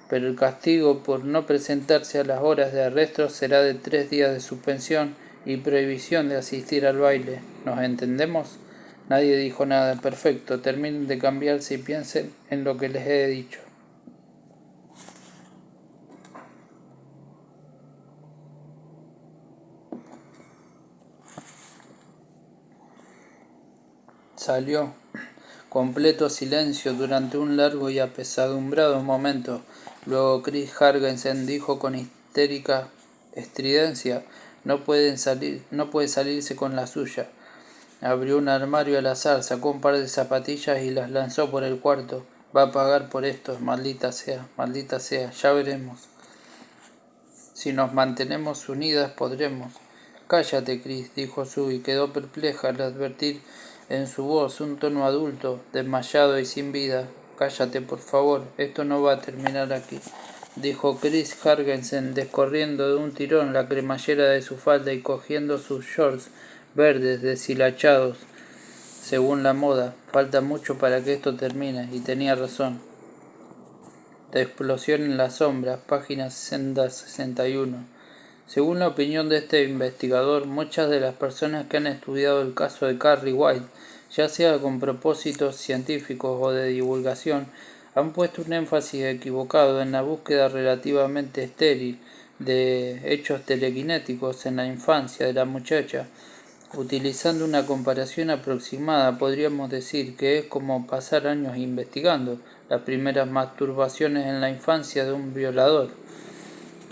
pero el castigo por no presentarse a las horas de arresto será de 3 días de suspensión y prohibición de asistir al baile. ¿Nos entendemos?» Nadie dijo nada. «Perfecto. Terminen de cambiarse y piensen en lo que les he dicho». Salió. Completo silencio durante un largo y apesadumbrado momento. Luego Chris Hargensen dijo con histérica estridencia: «No puede salirse con la suya». Abrió un armario al azar, sacó un par de zapatillas y las lanzó por el cuarto. «Va a pagar por esto, maldita sea, ya veremos. Si nos mantenemos unidas podremos». «Cállate, Chris», dijo Sue, y quedó perpleja al advertir en su voz un tono adulto, desmayado y sin vida. «Cállate, por favor, esto no va a terminar aquí», dijo Chris Hargensen, descorriendo de un tirón la cremallera de su falda y cogiendo sus shorts verdes deshilachados según la moda. «Falta mucho para que esto termine», y tenía razón. La explosión en las sombras, página 60-61. Según la opinión de este investigador, muchas de las personas que han estudiado el caso de Carrie White, ya sea con propósitos científicos o de divulgación, han puesto un énfasis equivocado en la búsqueda relativamente estéril de hechos telequinéticos en la infancia de la muchacha. Utilizando una comparación aproximada, podríamos decir que es como pasar años investigando las primeras masturbaciones en la infancia de un violador.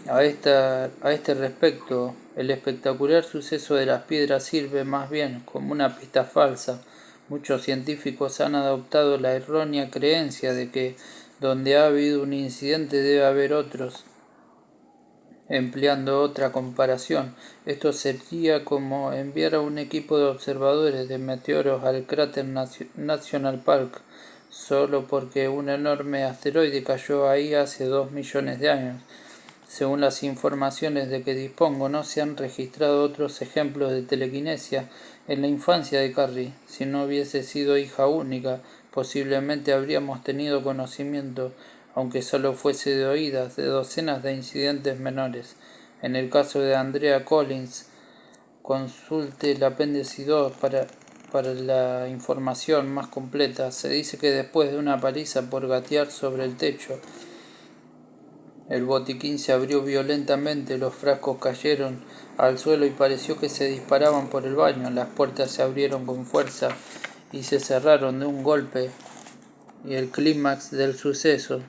A este respecto, el espectacular suceso de las piedras sirve más bien como una pista falsa. Muchos científicos han adoptado la errónea creencia de que donde ha habido un incidente debe haber otros. Empleando otra comparación, esto sería como enviar a un equipo de observadores de meteoros al cráter National Park solo porque un enorme asteroide cayó ahí hace 2 millones de años. Según las informaciones de que dispongo, no se han registrado otros ejemplos de telequinesia en la infancia de Carrie. Si no hubiese sido hija única, posiblemente habríamos tenido conocimiento aunque solo fuese de oídas, de docenas de incidentes menores. En el caso de Andrea Collins, consulte el apéndice 2 para la información más completa. Se dice que después de una paliza por gatear sobre el techo, el botiquín se abrió violentamente, los frascos cayeron al suelo y pareció que se disparaban por el baño. Las puertas se abrieron con fuerza y se cerraron de un golpe, y el clímax del suceso,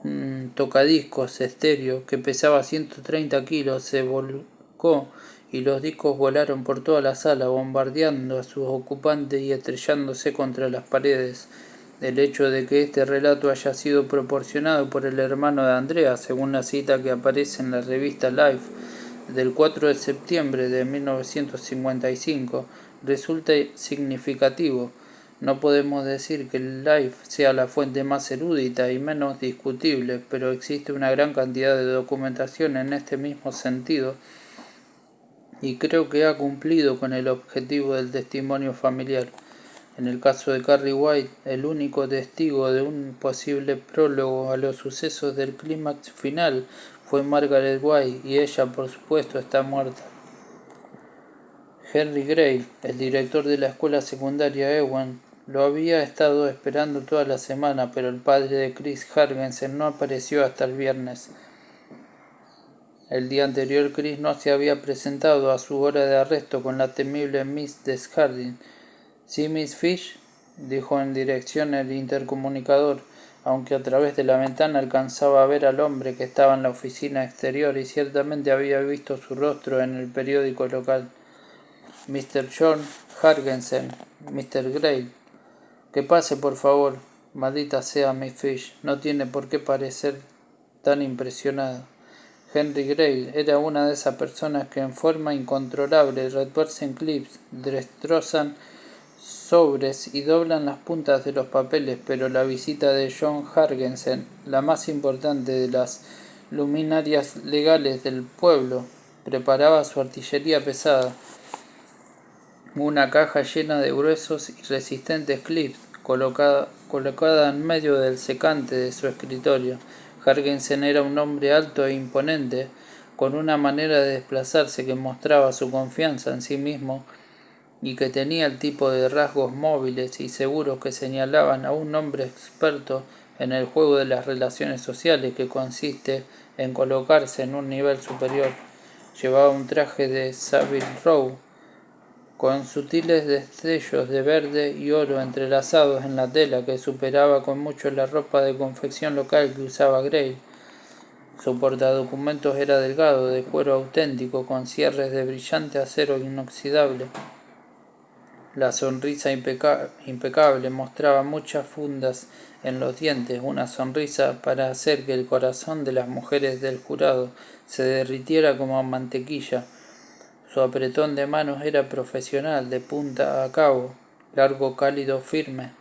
un tocadiscos estéreo que pesaba 130 kilos, se volcó y los discos volaron por toda la sala, bombardeando a sus ocupantes y estrellándose contra las paredes. El hecho de que este relato haya sido proporcionado por el hermano de Andrea, según la cita que aparece en la revista Life del 4 de septiembre de 1955, resulta significativo. No podemos decir que el Life sea la fuente más erudita y menos discutible, pero existe una gran cantidad de documentación en este mismo sentido, y creo que ha cumplido con el objetivo del testimonio familiar. En el caso de Carrie White, el único testigo de un posible prólogo a los sucesos del clímax final fue Margaret White, y ella, por supuesto, está muerta. Henry Gray, el director de la escuela secundaria Ewan, lo había estado esperando toda la semana, pero el padre de Chris Hargensen no apareció hasta el viernes. El día anterior Chris no se había presentado a su hora de arresto con la temible Miss Desjardins. «¿Sí, Miss Fish?», dijo en dirección el intercomunicador, aunque a través de la ventana alcanzaba a ver al hombre que estaba en la oficina exterior y ciertamente había visto su rostro en el periódico local. «Mr. John Hargensen, Mr. Gray». «Que pase, por favor». «Maldita sea, Miss Fish, no tiene por qué parecer tan impresionado». Henry Gray era una de esas personas que en forma incontrolable retuercen clips, destrozan sobres y doblan las puntas de los papeles, pero la visita de John Hargensen, la más importante de las luminarias legales del pueblo, preparaba su artillería pesada. Una caja llena de gruesos y resistentes clips, colocada en medio del secante de su escritorio. Hargensen era un hombre alto e imponente, con una manera de desplazarse que mostraba su confianza en sí mismo y que tenía el tipo de rasgos móviles y seguros que señalaban a un hombre experto en el juego de las relaciones sociales, que consiste en colocarse en un nivel superior. Llevaba un traje de Savile Row con sutiles destellos de verde y oro entrelazados en la tela, que superaba con mucho la ropa de confección local que usaba Gray. Su portadocumentos era delgado, de cuero auténtico, con cierres de brillante acero inoxidable. La sonrisa impecable mostraba muchas fundas en los dientes, una sonrisa para hacer que el corazón de las mujeres del jurado se derritiera como mantequilla. Su apretón de manos era profesional, de punta a cabo, largo, cálido, firme.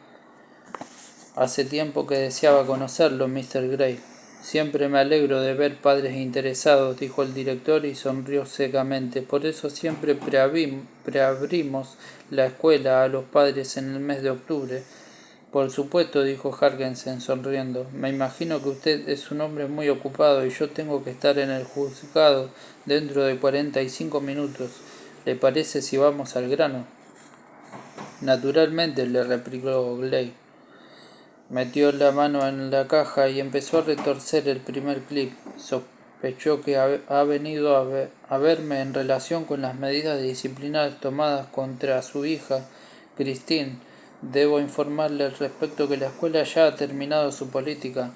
«Hace tiempo que deseaba conocerlo, Mr. Gray». «Siempre me alegro de ver padres interesados», dijo el director y sonrió secamente. «Por eso siempre preabrimos la escuela a los padres en el mes de octubre». «Por supuesto», dijo Hargensen sonriendo. «Me imagino que usted es un hombre muy ocupado y yo tengo que estar en el juzgado dentro de 45 minutos. ¿Le parece si vamos al grano?» «Naturalmente», le replicó Gray. Metió la mano en la caja y empezó a retorcer el primer clip. «Sospechó que ha venido a verme en relación con las medidas disciplinarias tomadas contra su hija, Christine. Debo informarle al respecto que la escuela ya ha terminado su política.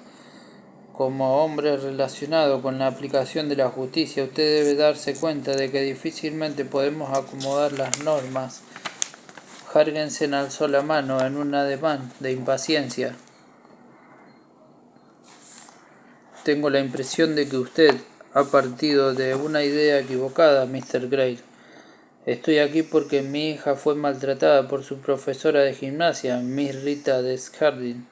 Como hombre relacionado con la aplicación de la justicia, usted debe darse cuenta de que difícilmente podemos acomodar las normas». Hargensen alzó la mano en un ademán de impaciencia. «Tengo la impresión de que usted ha partido de una idea equivocada, Mr. Gray. Estoy aquí porque mi hija fue maltratada por su profesora de gimnasia, Miss Rita Desjardins,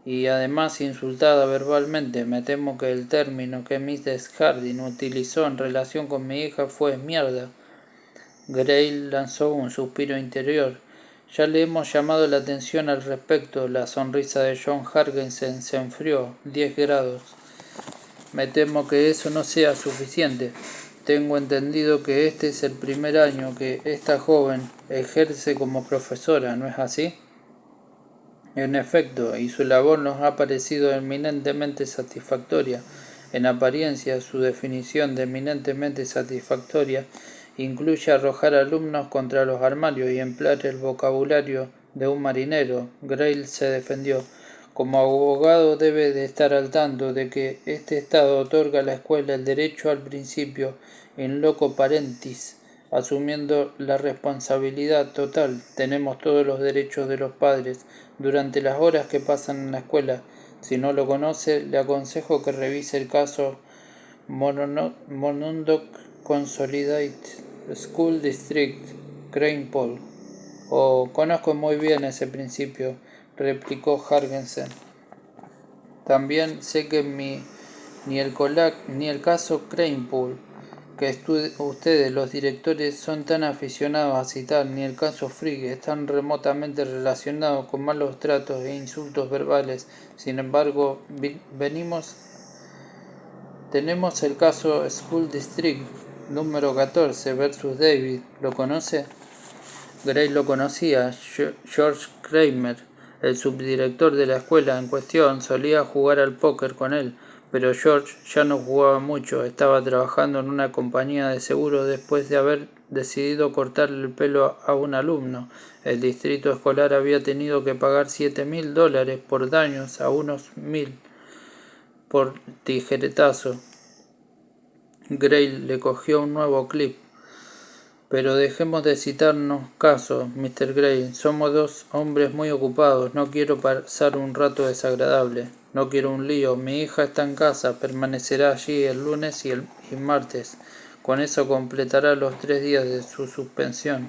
y además insultada verbalmente. Me temo que el término que Miss Desjardins utilizó en relación con mi hija fue mierda». Gray lanzó un suspiro interior. Ya le hemos llamado la atención al respecto. La sonrisa de John Hargensen se enfrió 10 grados. Me temo que eso no sea suficiente. Tengo entendido que este es el primer año que esta joven ejerce como profesora, ¿no es así? En efecto, y su labor nos ha parecido eminentemente satisfactoria. En apariencia, su definición de eminentemente satisfactoria incluye arrojar alumnos contra los armarios y emplear el vocabulario de un marinero. Grail se defendió. Como abogado debe de estar al tanto de que este Estado otorga a la escuela el derecho al principio in loco parentis, asumiendo la responsabilidad total. Tenemos todos los derechos de los padres durante las horas que pasan en la escuela. Si no lo conoce, le aconsejo que revise el caso Monadnock Consolidated School District, Cranepool. Oh, conozco muy bien ese principio, replicó Hargensen. También sé que ni el caso Cranepool, que ustedes, los directores, son tan aficionados a citar, ni el caso Frigg están remotamente relacionados con malos tratos e insultos verbales. Sin embargo, tenemos el caso School District número 14 versus David. ¿Lo conoce? Gray lo conocía. George Kramer, el subdirector de la escuela en cuestión, solía jugar al póker con él, pero George ya no jugaba mucho. Estaba trabajando en una compañía de seguros después de haber decidido cortarle el pelo a un alumno. El distrito escolar había tenido que pagar $7,000 por daños a unos 1,000 por tijeretazo. Gray le cogió un nuevo clip. Pero dejemos de citarnos casos, Mr. Gray. Somos dos hombres muy ocupados. No quiero pasar un rato desagradable. No quiero un lío. Mi hija está en casa. Permanecerá allí el lunes y martes. Con eso completará los 3 días de su suspensión.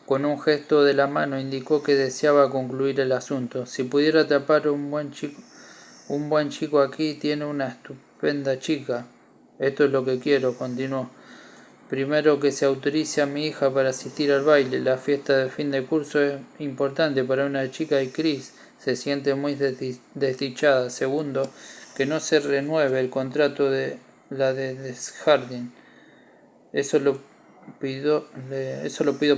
Con un gesto de la mano indicó que deseaba concluir el asunto. Si pudiera atrapar un buen chico aquí, tiene una estupenda chica. Esto es lo que quiero, continuó. Primero, que se autorice a mi hija para asistir al baile. La fiesta de fin de curso es importante para una chica y Chris se siente muy desdichada. Segundo, que no se renueve el contrato de la de Desjardins. Eso lo pido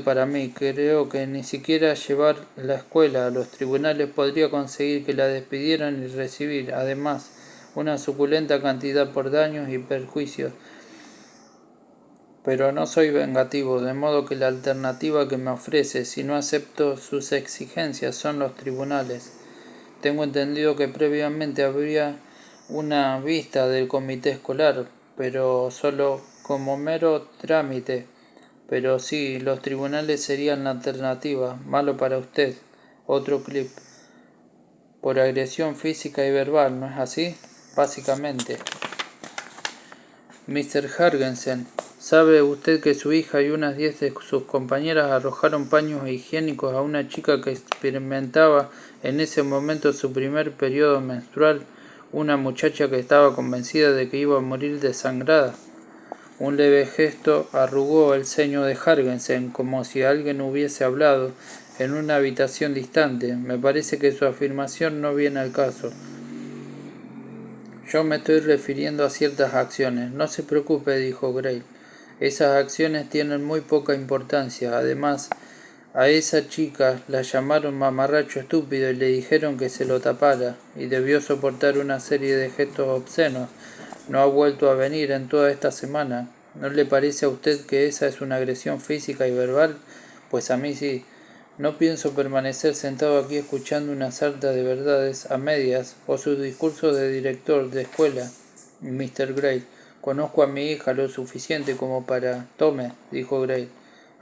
para mí. Creo que ni siquiera llevar la escuela a los tribunales podría conseguir que la despidieran y recibir, además, una suculenta cantidad por daños y perjuicios. Pero no soy vengativo, de modo que la alternativa que me ofrece, si no acepto sus exigencias, son los tribunales. Tengo entendido que previamente habría una vista del comité escolar, pero solo como mero trámite. Pero sí, los tribunales serían la alternativa. Malo para usted. Otro clip. Por agresión física y verbal, ¿no es así? Básicamente. Mr. Hargensen, ¿sabe usted que su hija y unas 10 de sus compañeras arrojaron paños higiénicos a una chica que experimentaba en ese momento su primer periodo menstrual? Una muchacha que estaba convencida de que iba a morir desangrada. Un leve gesto arrugó el ceño de Hargensen, como si alguien hubiese hablado en una habitación distante. Me parece que su afirmación no viene al caso. Yo me estoy refiriendo a ciertas acciones. No se preocupe, dijo Gray. Esas acciones tienen muy poca importancia. Además, a esa chica la llamaron mamarracho estúpido y le dijeron que se lo tapara, y debió soportar una serie de gestos obscenos. No ha vuelto a venir en toda esta semana. ¿No le parece a usted que esa es una agresión física y verbal? Pues a mí sí. No pienso permanecer sentado aquí escuchando una sarta de verdades a medias o su discurso de director de escuela, Mr. Gray. Conozco a mi hija lo suficiente como para... Tome, dijo Gray.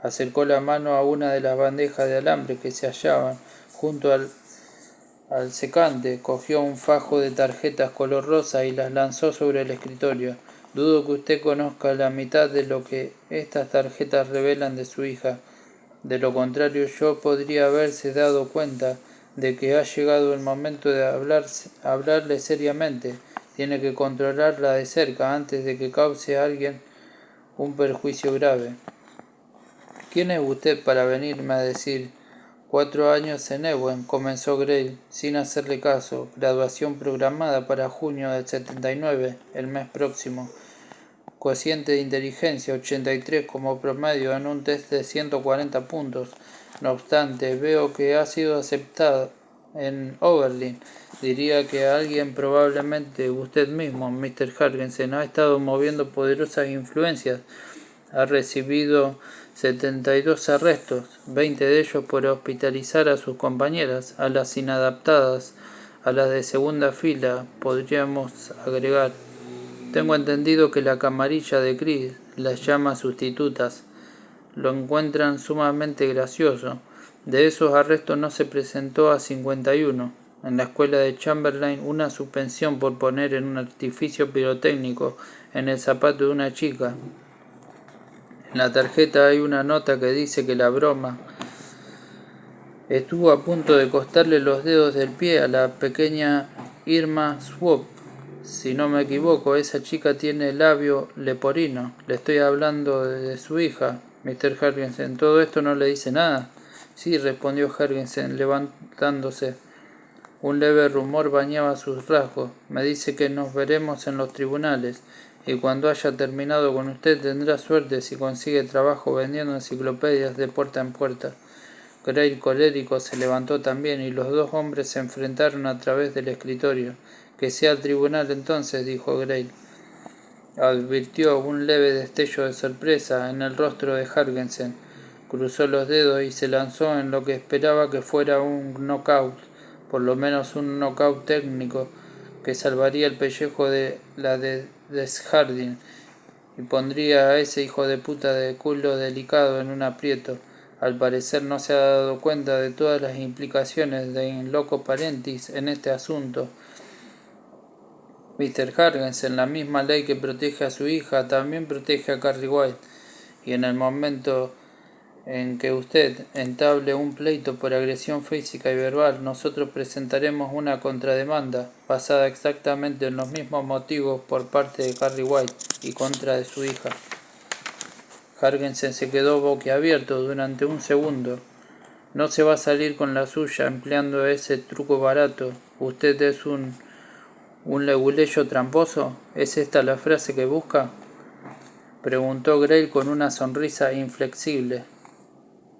Acercó la mano a una de las bandejas de alambre que se hallaban junto al secante, cogió un fajo de tarjetas color rosa y las lanzó sobre el escritorio. Dudo que usted conozca la mitad de lo que estas tarjetas revelan de su hija. De lo contrario, yo podría haberse dado cuenta de que ha llegado el momento de hablarle seriamente. Tiene que controlarla de cerca antes de que cause a alguien un perjuicio grave. ¿Quién es usted para venirme a decir 4 años en Ewen, comenzó Grail, sin hacerle caso. Graduación programada para junio del 79, el mes próximo. Cociente de inteligencia 83 como promedio en un test de 140 puntos. No obstante, veo que ha sido aceptado en Oberlin. Diría que alguien, probablemente usted mismo, Mr. Hargensen, ha estado moviendo poderosas influencias. Ha recibido 72 arrestos, 20 de ellos por hospitalizar a sus compañeras, a las inadaptadas, a las de segunda fila, podríamos agregar. Tengo entendido que la camarilla de Chris las llama sustitutas. Lo encuentran sumamente gracioso. De esos arrestos no se presentó a 51. En la escuela de Chamberlain, una suspensión por poner en un artificio pirotécnico en el zapato de una chica. En la tarjeta hay una nota que dice que la broma estuvo a punto de costarle los dedos del pie a la pequeña Irma Swope. Si no me equivoco, esa chica tiene labio leporino. Le estoy hablando de su hija, Mr. Hargensen. ¿Todo esto no le dice nada? Sí, respondió Hargensen, levantándose. Un leve rumor bañaba sus rasgos. Me dice que nos veremos en los tribunales, y cuando haya terminado con usted tendrá suerte si consigue trabajo vendiendo enciclopedias de puerta en puerta. Gray, colérico, se levantó también, y los dos hombres se enfrentaron a través del escritorio. Que sea el tribunal entonces, dijo Gray. Advirtió un leve destello de sorpresa en el rostro de Hargensen. Cruzó los dedos y se lanzó en lo que esperaba que fuera un knockout, por lo menos un knockout técnico, que salvaría el pellejo de la de Desjardins y pondría a ese hijo de puta de culo delicado en un aprieto. Al parecer no se ha dado cuenta de todas las implicaciones de in loco parentis en este asunto. Mr. Hargensen, la misma ley que protege a su hija, también protege a Carrie White, y en el momento en que usted entable un pleito por agresión física y verbal, nosotros presentaremos una contrademanda basada exactamente en los mismos motivos por parte de Carrie White y contra de su hija. Hargensen se quedó boquiabierto durante un segundo. No se va a salir con la suya empleando ese truco barato. ¿Usted es un leguleyo tramposo? ¿Es esta la frase que busca? Preguntó Gray con una sonrisa inflexible.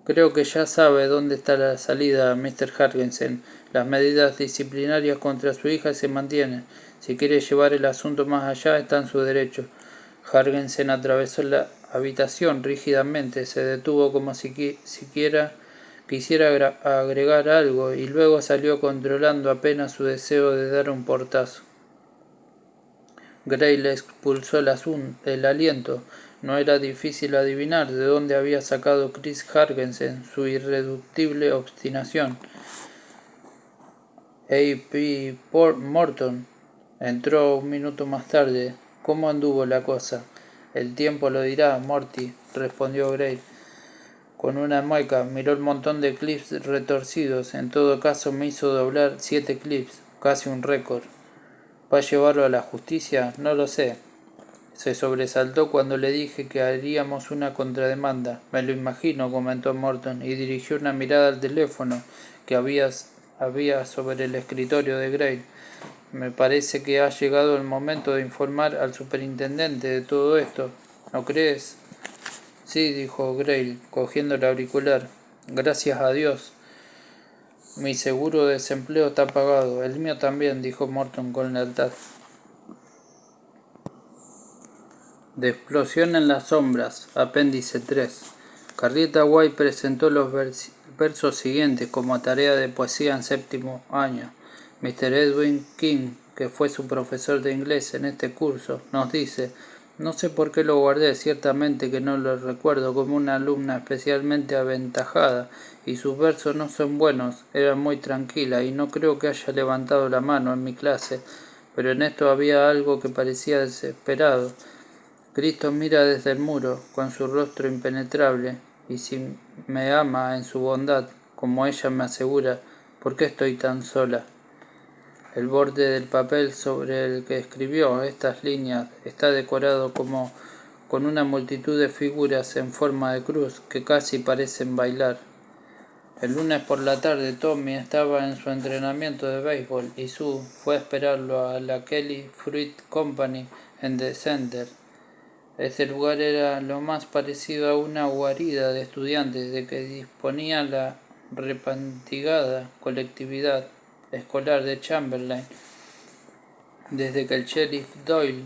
Creo que ya sabe dónde está la salida, Mr. Hargensen. Las medidas disciplinarias contra su hija se mantienen. Si quiere llevar el asunto más allá, está en su derecho. Hargensen atravesó la habitación rígidamente, se detuvo como si quisiera agregar algo y luego salió controlando apenas su deseo de dar un portazo. Gray le expulsó el aliento. No era difícil adivinar de dónde había sacado Chris Hargensen su irreductible obstinación. A.P. Morton entró un minuto más tarde. ¿Cómo anduvo la cosa? El tiempo lo dirá, Morty, respondió Gray. Con una mueca miró el montón de clips retorcidos. En todo caso me hizo doblar 7 clips, casi un récord. ¿Va a llevarlo a la justicia? No lo sé. Se sobresaltó cuando le dije que haríamos una contrademanda. Me lo imagino, comentó Morton, y dirigió una mirada al teléfono que había sobre el escritorio de Gray. Me parece que ha llegado el momento de informar al superintendente de todo esto. ¿No crees? Sí, dijo Gray, cogiendo el auricular. Gracias a Dios. Mi seguro de desempleo está pagado. El mío también, dijo Morton con lealtad. De explosión en las sombras, apéndice 3. Carrieta White presentó los versos siguientes como tarea de poesía en séptimo año. Mr. Edwin King, que fue su profesor de inglés en este curso, nos dice: no sé por qué lo guardé, ciertamente que no lo recuerdo como una alumna especialmente aventajada, y sus versos no son buenos, era muy tranquila, y no creo que haya levantado la mano en mi clase, pero en esto había algo que parecía desesperado. Cristo mira desde el muro, con su rostro impenetrable, y si me ama en su bondad, como ella me asegura, ¿por qué estoy tan sola? El borde del papel sobre el que escribió estas líneas está decorado con una multitud de figuras en forma de cruz que casi parecen bailar. El lunes por la tarde Tommy estaba en su entrenamiento de béisbol y Sue fue a esperarlo a la Kelly Fruit Company en The Center. Este lugar era lo más parecido a una guarida de estudiantes de que disponía la repantigada colectividad escolar de Chamberlain desde que el sheriff Doyle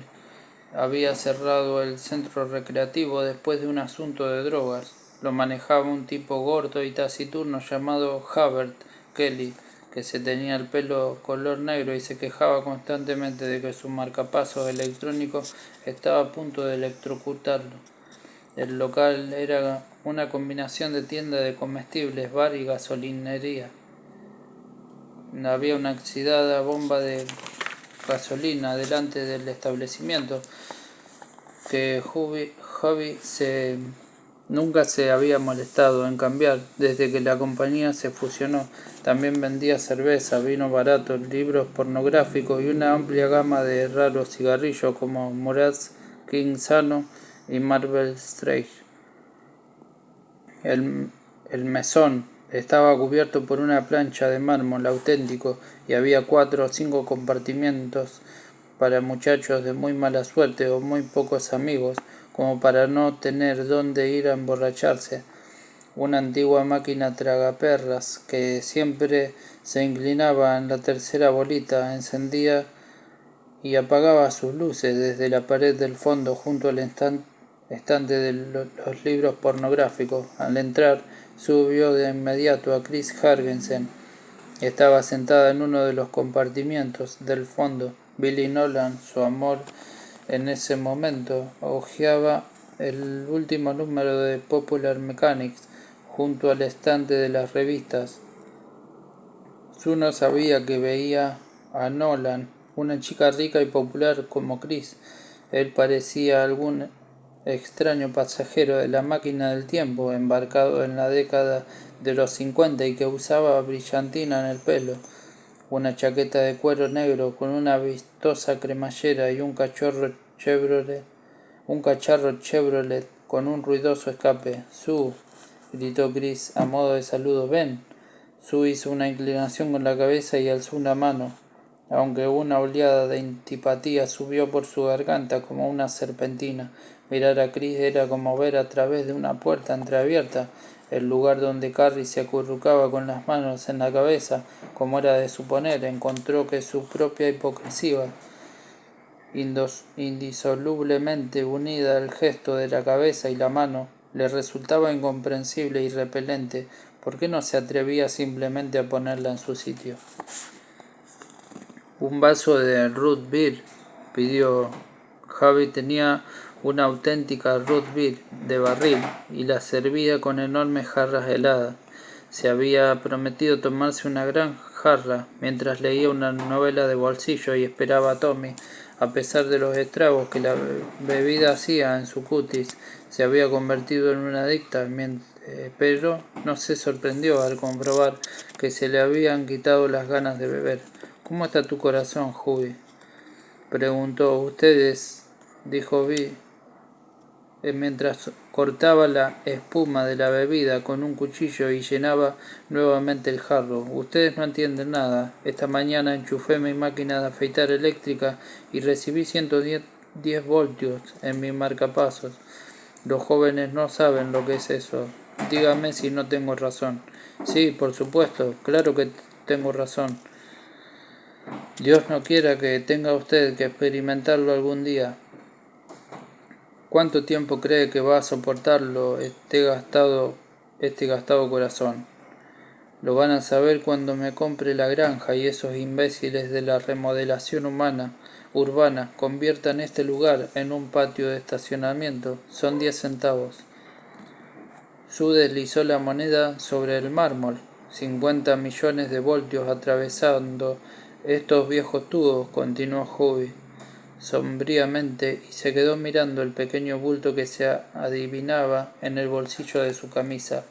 había cerrado el centro recreativo después de un asunto de drogas. Lo manejaba un tipo gordo y taciturno llamado Hubert Kelly, que se tenía el pelo color negro y se quejaba constantemente de que su marcapasos electrónico estaba a punto de electrocutarlo. El local era una combinación de tienda de comestibles, bar y gasolinería. Había una oxidada bomba de gasolina delante del establecimiento que Hubby nunca se había molestado en cambiar desde que la compañía se fusionó. También vendía cerveza, vino barato, libros pornográficos y una amplia gama de raros cigarrillos como Murat's King Sano y Marvel Streich. El mesón estaba cubierto por una plancha de mármol auténtico y había 4 o 5 compartimentos para muchachos de muy mala suerte o muy pocos amigos, como para no tener dónde ir a emborracharse. Una antigua máquina tragaperras que siempre se inclinaba en la tercera bolita encendía y apagaba sus luces desde la pared del fondo junto al estante de los libros pornográficos. Al entrar, subió de inmediato a Chris Hargensen. Estaba sentada en uno de los compartimientos del fondo. Billy Nolan, su amor en ese momento, hojeaba el último número de Popular Mechanics junto al estante de las revistas. Sue no sabía que veía a Nolan, una chica rica y popular como Chris. Él parecía algún extraño pasajero de la máquina del tiempo, embarcado en la década de los 50 y que usaba brillantina en el pelo, una chaqueta de cuero negro con una vistosa cremallera y un cacharro Chevrolet con un ruidoso escape. «Sue», gritó Chris a modo de saludo, «ven». Sue hizo una inclinación con la cabeza y alzó una mano, aunque una oleada de antipatía subió por su garganta como una serpentina. Mirar a Chris era como ver a través de una puerta entreabierta el lugar donde Carrie se acurrucaba con las manos en la cabeza, como era de suponer. Encontró que su propia hipocresía, indisolublemente unida al gesto de la cabeza y la mano, le resultaba incomprensible y repelente. ¿Por qué no se atrevía simplemente a ponerla en su sitio? «Un vaso de root beer», pidió. Javi tenía una auténtica root beer de barril y la servía con enormes jarras heladas. Se había prometido tomarse una gran jarra mientras leía una novela de bolsillo y esperaba a Tommy. A pesar de los estragos que la bebida hacía en su cutis, se había convertido en una adicta, pero no se sorprendió al comprobar que se le habían quitado las ganas de beber. «¿Cómo está tu corazón, Hughie?», preguntó. «Ustedes», dijo Vi, mientras cortaba la espuma de la bebida con un cuchillo y llenaba nuevamente el jarro. «Ustedes no entienden nada. Esta mañana enchufé mi máquina de afeitar eléctrica y recibí 110 voltios en mi marcapasos. Los jóvenes no saben lo que es eso. Dígame si no tengo razón». «Sí, por supuesto, claro que tengo razón. Dios no quiera que tenga usted que experimentarlo algún día». «¿Cuánto tiempo cree que va a soportarlo este gastado corazón?» «Lo van a saber cuando me compre la granja y esos imbéciles de la remodelación urbana conviertan este lugar en un patio de estacionamiento. Son 10 centavos». Sue deslizó la moneda sobre el mármol. 50 millones de voltios atravesando estos viejos tubos, continuó Hughie sombríamente, y se quedó mirando el pequeño bulto que se adivinaba en el bolsillo de su camisa.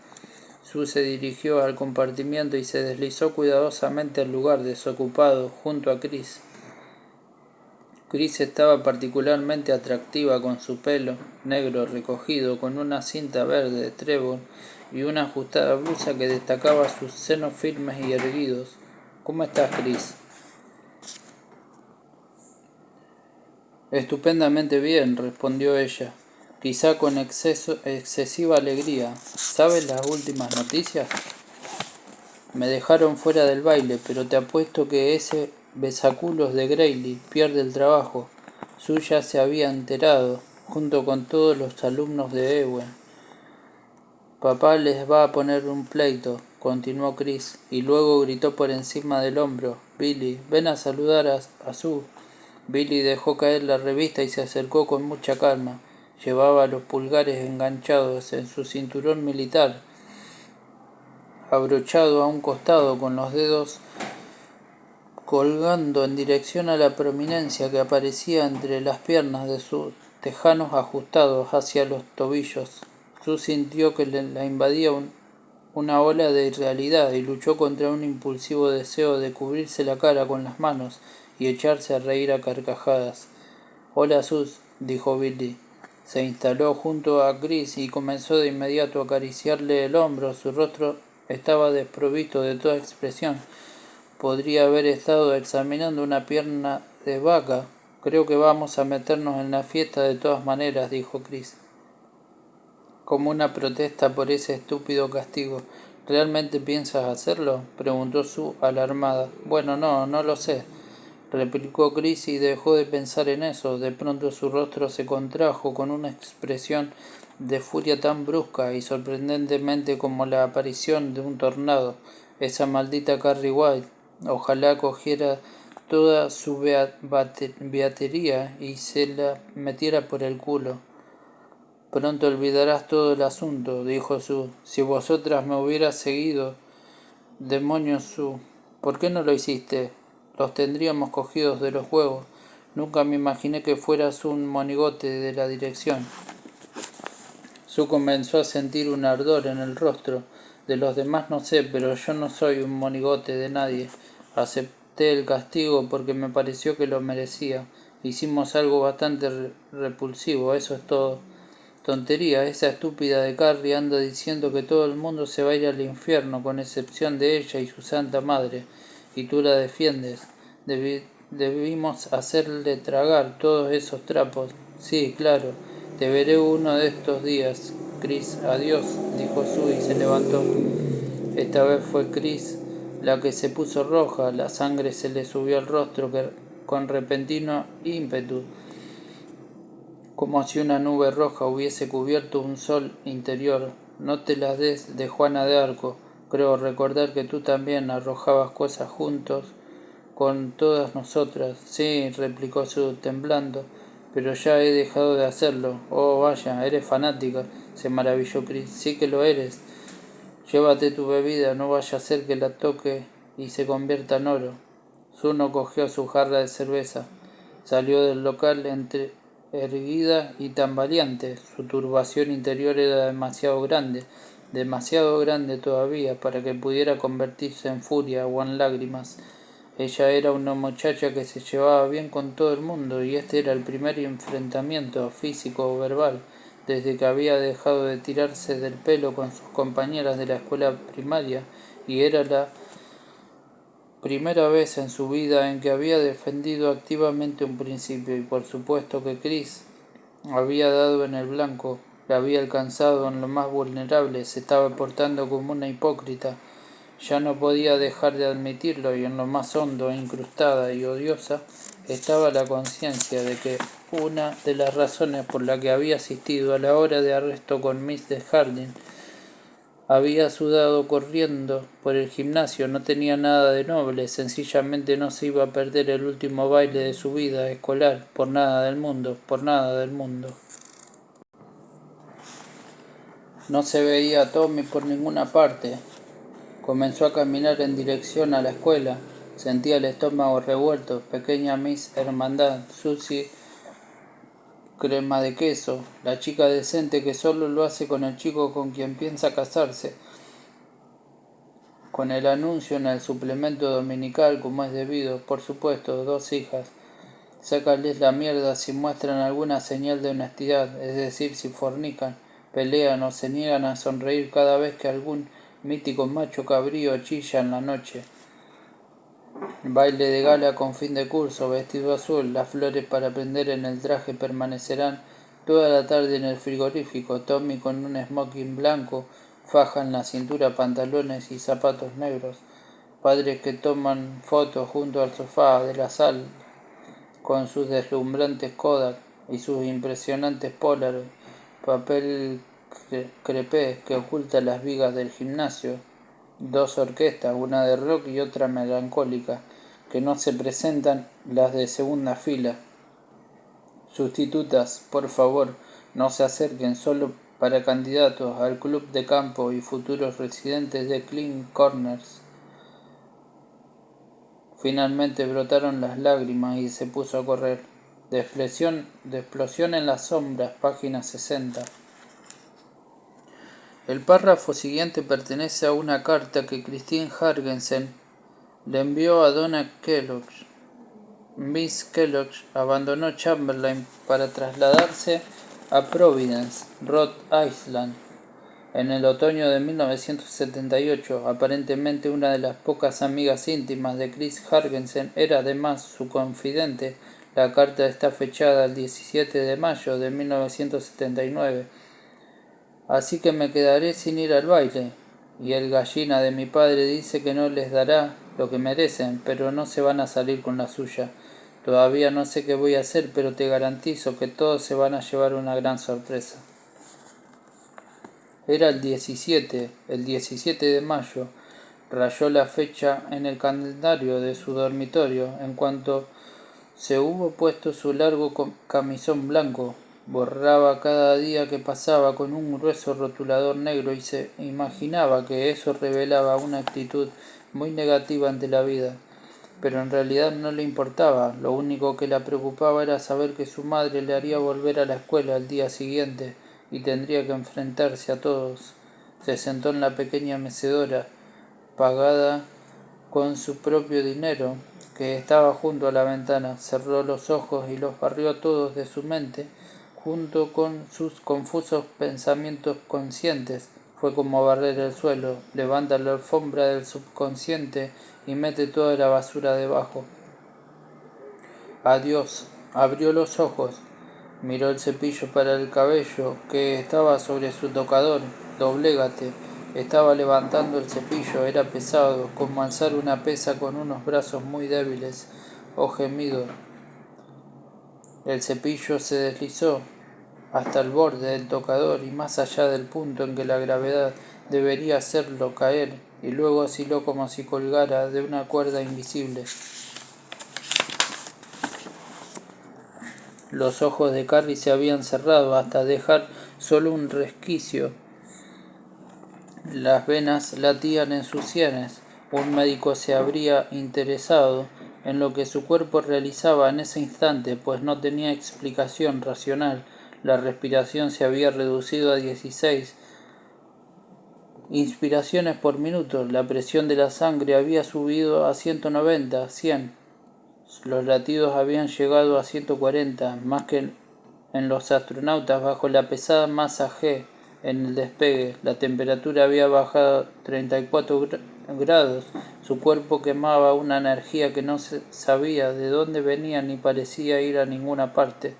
Sue se dirigió al compartimiento y se deslizó cuidadosamente al lugar desocupado junto a Chris. Chris estaba particularmente atractiva con su pelo negro recogido con una cinta verde de trébol y una ajustada blusa que destacaba sus senos firmes y erguidos. —¿Cómo estás, Chris? —Estupendamente bien —respondió ella, quizá con excesiva alegría—. ¿Sabes las últimas noticias? Me dejaron fuera del baile, pero te apuesto que ese besaculos de Grayley pierde el trabajo. Sue ya se había enterado, junto con todos los alumnos de Ewen. Papá les va a poner un pleito, continuó Chris, y luego gritó por encima del hombro: Billy, ven a saludar a Sue. Billy dejó caer la revista y se acercó con mucha calma. Llevaba los pulgares enganchados en su cinturón militar, abrochado a un costado, con los dedos colgando en dirección a la prominencia que aparecía entre las piernas de sus tejanos ajustados hacia los tobillos. Sue sintió que la invadía una ola de irrealidad y luchó contra un impulsivo deseo de cubrirse la cara con las manos y echarse a reír a carcajadas. —Hola, Sus —dijo Billy. Se instaló junto a Chris y comenzó de inmediato a acariciarle el hombro. Su rostro estaba desprovisto de toda expresión. Podría haber estado examinando una pierna de vaca. —Creo que vamos a meternos en la fiesta de todas maneras —dijo Chris, como una protesta por ese estúpido castigo. —¿Realmente piensas hacerlo? —preguntó Sue alarmada. —Bueno, no lo sé —replicó Chris, y dejó de pensar en eso. De pronto su rostro se contrajo con una expresión de furia tan brusca y sorprendentemente como la aparición de un tornado. Esa maldita Carrie White. Ojalá cogiera toda su beatería y se la metiera por el culo. —Pronto olvidarás todo el asunto —dijo Sue—. Si vosotras me hubieras seguido. —Demonios, Sue, ¿por qué no lo hiciste? Los tendríamos cogidos de los huevos. Nunca me imaginé que fueras un monigote de la dirección. Sue comenzó a sentir un ardor en el rostro. De los demás no sé, pero yo no soy un monigote de nadie. Acepté el castigo porque me pareció que lo merecía. Hicimos algo bastante repulsivo, eso es todo. Tontería, esa estúpida de Carrie anda diciendo que todo el mundo se va a ir al infierno, con excepción de ella y su santa madre, y tú la defiendes. Debimos hacerle tragar todos esos trapos. Sí, claro, te veré uno de estos días, Chris. Adiós, dijo Sue y se levantó. Esta vez fue Chris la que se puso roja, la sangre se le subió al rostro con repentino ímpetu, como si una nube roja hubiese cubierto un sol interior. No te las des de Juana de Arco. Creo recordar que tú también arrojabas cosas juntos con todas nosotras. Sí, replicó Sue, temblando, pero ya he dejado de hacerlo. Oh, vaya, eres fanática, se maravilló Chris. Sí que lo eres. Llévate tu bebida, no vaya a ser que la toque y se convierta en oro. Sue no cogió su jarra de cerveza. Salió del local erguida y tambaleante. Su turbación interior era demasiado grande todavía, para que pudiera convertirse en furia o en lágrimas. Ella era una muchacha que se llevaba bien con todo el mundo, y este era el primer enfrentamiento, físico o verbal, desde que había dejado de tirarse del pelo con sus compañeras de la escuela primaria, y era la primera vez en su vida en que había defendido activamente un principio, y por supuesto que Chris había dado en el blanco, la había alcanzado en lo más vulnerable. Se estaba portando como una hipócrita. Ya no podía dejar de admitirlo, y en lo más hondo, incrustada y odiosa, estaba la conciencia de que una de las razones por la que había asistido a la hora de arresto con Miss de Harding, había sudado corriendo por el gimnasio, no tenía nada de noble. Sencillamente no se iba a perder el último baile de su vida escolar, por nada del mundo, por nada del mundo. No se veía a Tommy por ninguna parte. Comenzó a caminar en dirección a la escuela. Sentía el estómago revuelto. Pequeña Miss Hermandad, Susie Crema de Queso, la chica decente que solo lo hace con el chico con quien piensa casarse. Con el anuncio en el suplemento dominical, como es debido, por supuesto, 2 hijas. Sácales la mierda si muestran alguna señal de honestidad, es decir, si fornican. pelean o se niegan a sonreír cada vez que algún mítico macho cabrío chilla en la noche. Baile de gala con fin de curso, vestido azul, las flores para prender en el traje permanecerán toda la tarde en el frigorífico. Tommy con un smoking blanco, faja en la cintura, pantalones y zapatos negros. Padres que toman fotos junto al sofá de la sala con sus deslumbrantes Kodak y sus impresionantes Polaroid. Papel crepé que oculta las vigas del gimnasio. Dos orquestas, una de rock y otra melancólica, que no se presentan las de segunda fila. Sustitutas, por favor, no se acerquen, solo para candidatos al club de campo y futuros residentes de Clean Corners. Finalmente brotaron las lágrimas y se puso a correr. De explosión en las sombras, página 60. El párrafo siguiente pertenece a una carta que Christine Hargensen le envió a Donna Kellogg. Miss Kellogg abandonó Chamberlain para trasladarse a Providence, Rhode Island, en el otoño de 1978. Aparentemente una de las pocas amigas íntimas de Chris Hargensen era además su confidente. La carta está fechada el 17 de mayo de 1979. Así que me quedaré sin ir al baile, y el gallina de mi padre dice que no les dará lo que merecen, pero no se van a salir con la suya. Todavía no sé qué voy a hacer, pero te garantizo que todos se van a llevar una gran sorpresa. Era el 17 de mayo. Rayó la fecha en el calendario de su dormitorio. En cuanto se hubo puesto su largo camisón blanco, borraba cada día que pasaba con un grueso rotulador negro y se imaginaba que eso revelaba una actitud muy negativa ante la vida. Pero en realidad no le importaba, lo único que la preocupaba era saber que su madre le haría volver a la escuela al día siguiente y tendría que enfrentarse a todos. Se sentó en la pequeña mecedora, pagada con su propio dinero, que estaba junto a la ventana. Cerró los ojos y los barrió todos de su mente, junto con sus confusos pensamientos conscientes. Fue como barrer el suelo, levanta la alfombra del subconsciente y mete toda la basura debajo. Adiós. Abrió los ojos. Miró el cepillo para el cabello que estaba sobre su tocador. Doblégate. Estaba levantando el cepillo. Era pesado, como alzar una pesa con unos brazos muy débiles. Oh gemido. El cepillo se deslizó hasta el borde del tocador y más allá del punto en que la gravedad debería hacerlo caer, y luego osciló como si colgara de una cuerda invisible. Los ojos de Carrie se habían cerrado hasta dejar solo un resquicio. Las venas latían en sus sienes. Un médico se habría interesado en lo que su cuerpo realizaba en ese instante, pues no tenía explicación racional. La respiración se había reducido a 16 inspiraciones por minuto. La presión de la sangre había subido a 190, 100. Los latidos habían llegado a 140, más que en los astronautas bajo la pesada masa G en el despegue. La temperatura había bajado 34 grados. Su cuerpo quemaba una energía que no se sabía de dónde venía ni parecía ir a ninguna parte.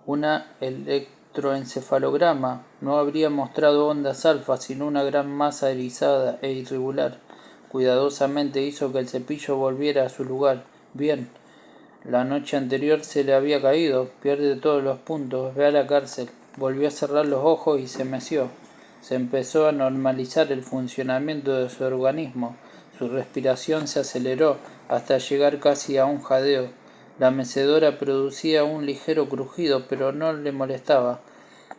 Una electroencefalograma no habría mostrado ondas alfa, sino una gran masa erizada e irregular. Cuidadosamente hizo que el cepillo volviera a su lugar. Bien. La noche anterior se le había caído. Pierde todos los puntos. Ve a la cárcel. Volvió a cerrar los ojos y se meció. Se empezó a normalizar el funcionamiento de su organismo. Su respiración se aceleró hasta llegar casi a un jadeo. La mecedora producía un ligero crujido, pero no le molestaba.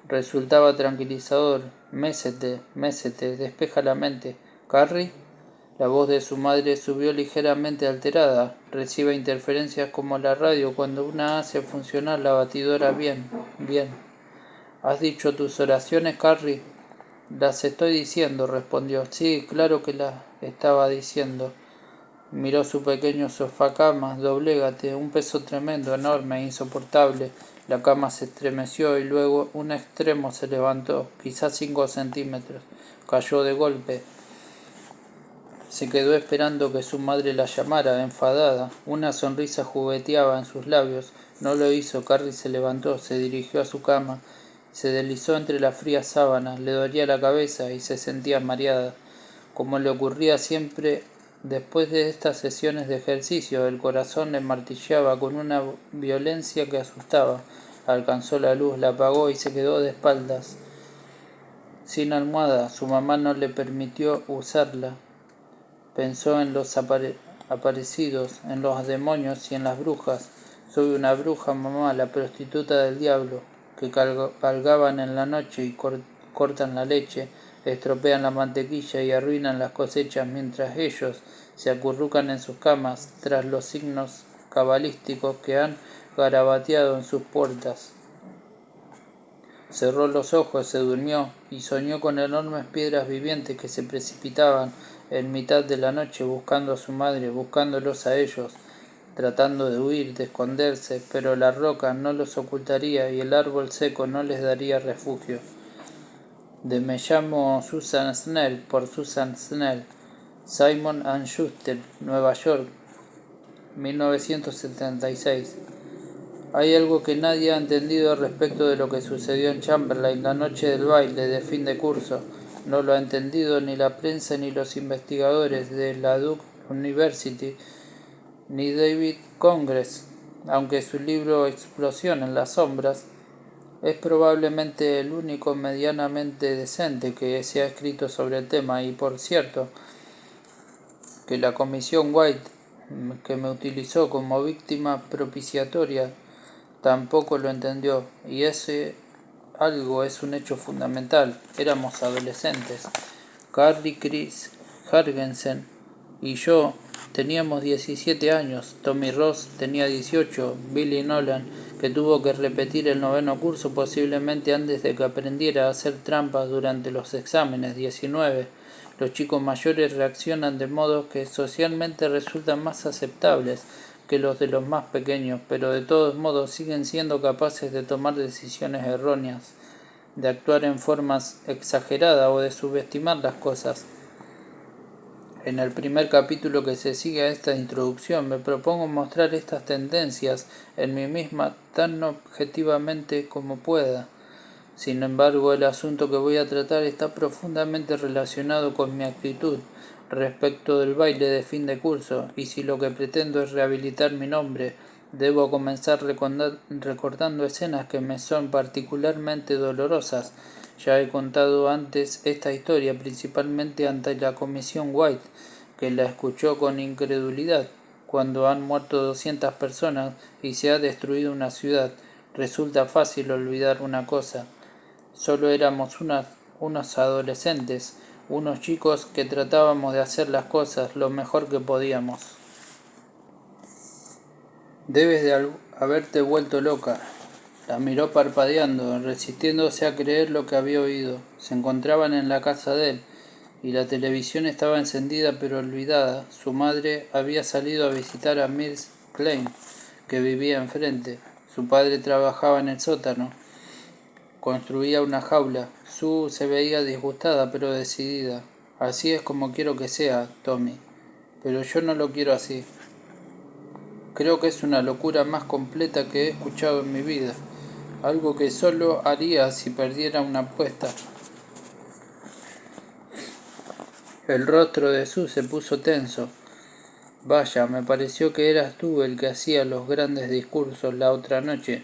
Resultaba tranquilizador. Mécete, despeja la mente. ¿Carrie? La voz de su madre subió ligeramente alterada. Recibe interferencias como la radio cuando una hace funcionar la batidora bien. ¿Has dicho tus oraciones, Carrie? Las estoy diciendo, respondió. Sí, claro que las estaba diciendo. Miró su pequeño sofá-cama. Doblégate. Un peso tremendo, enorme, insoportable. La cama se estremeció y luego un extremo se levantó, quizás 5 centímetros. Cayó de golpe. Se quedó esperando que su madre la llamara, enfadada. Una sonrisa jugueteaba en sus labios. No lo hizo. Carrie se levantó, se dirigió a su cama, se deslizó entre las frías sábanas, le dolía la cabeza y se sentía mareada. Como le ocurría siempre después de estas sesiones de ejercicio, el corazón le martilleaba con una violencia que asustaba. Alcanzó la luz, la apagó y se quedó de espaldas. Sin almohada, su mamá no le permitió usarla. Pensó en los aparecidos, en los demonios y en las brujas. Soy una bruja, mamá, la prostituta del diablo, que valgaban en la noche y cortan la leche, estropean la mantequilla y arruinan las cosechas mientras ellos se acurrucan en sus camas tras los signos cabalísticos que han garabateado en sus puertas. Cerró los ojos, se durmió y soñó con enormes piedras vivientes que se precipitaban en mitad de la noche buscando a su madre, buscándolos a ellos, tratando de huir, de esconderse, pero la roca no los ocultaría y el árbol seco no les daría refugio. Me llamo Susan Snell, por Susan Snell. Simon & Schuster, Nueva York, 1976. Hay algo que nadie ha entendido respecto de lo que sucedió en Chamberlain la noche del baile de fin de curso. No lo ha entendido ni la prensa ni los investigadores de la Duke University, ni David Congress, aunque su libro Explosión en las sombras es probablemente el único medianamente decente que se ha escrito sobre el tema. Y por cierto, que la comisión White, que me utilizó como víctima propiciatoria, tampoco lo entendió, y ese algo es un hecho fundamental. Éramos adolescentes. Carrie Chris Hargensen y yo teníamos 17 años, Tommy Ross tenía 18, Billy Nolan, que tuvo que repetir el 9º curso posiblemente antes de que aprendiera a hacer trampas durante los exámenes, 19. Los chicos mayores reaccionan de modos que socialmente resultan más aceptables que los de los más pequeños, pero de todos modos siguen siendo capaces de tomar decisiones erróneas, de actuar en formas exageradas o de subestimar las cosas. En el primer capítulo que se sigue a esta introducción me propongo mostrar estas tendencias en mí misma tan objetivamente como pueda. Sin embargo, el asunto que voy a tratar está profundamente relacionado con mi actitud respecto del baile de fin de curso, y si lo que pretendo es rehabilitar mi nombre, debo comenzar recordando escenas que me son particularmente dolorosas. Ya he contado antes esta historia principalmente ante la comisión White, que la escuchó con incredulidad. Cuando han muerto 200 personas y se ha destruido una ciudad, resulta fácil olvidar una cosa. Solo éramos unos adolescentes, unos chicos que tratábamos de hacer las cosas lo mejor que podíamos. Debes de haberte vuelto loca. La miró parpadeando, resistiéndose a creer lo que había oído. Se encontraban en la casa de él, y la televisión estaba encendida pero olvidada. Su madre había salido a visitar a Mills Klein, que vivía enfrente. Su padre trabajaba en el sótano. Construía una jaula. Sue se veía disgustada pero decidida. Así es como quiero que sea, Tommy. Pero yo no lo quiero así. Creo que es una locura más completa que he escuchado en mi vida. Algo que solo haría si perdiera una apuesta. El rostro de Sue se puso tenso. Vaya, me pareció que eras tú el que hacía los grandes discursos la otra noche,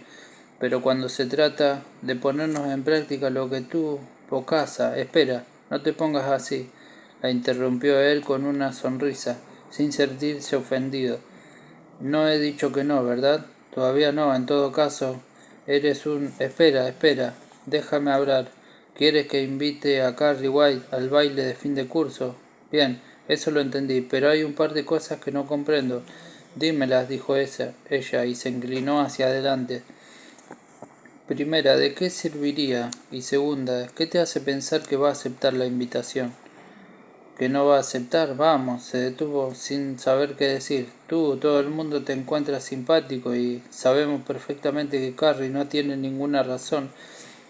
pero cuando se trata de ponernos en práctica lo que tú, Bocasa, espera, no te pongas así, la interrumpió él con una sonrisa, sin sentirse ofendido. No he dicho que no, ¿verdad? Todavía no, en todo caso, eres un... Espera, déjame hablar. ¿Quieres que invite a Carrie White al baile de fin de curso? Bien, eso lo entendí, pero hay un par de cosas que no comprendo. Dímelas, dijo ella, y se inclinó hacia adelante. Primera, ¿de qué serviría? Y segunda, ¿qué te hace pensar que va a aceptar la invitación? ¿Que no va a aceptar? Vamos, se detuvo sin saber qué decir. Tú, todo el mundo te encuentra simpático y sabemos perfectamente que Carrie no tiene ninguna razón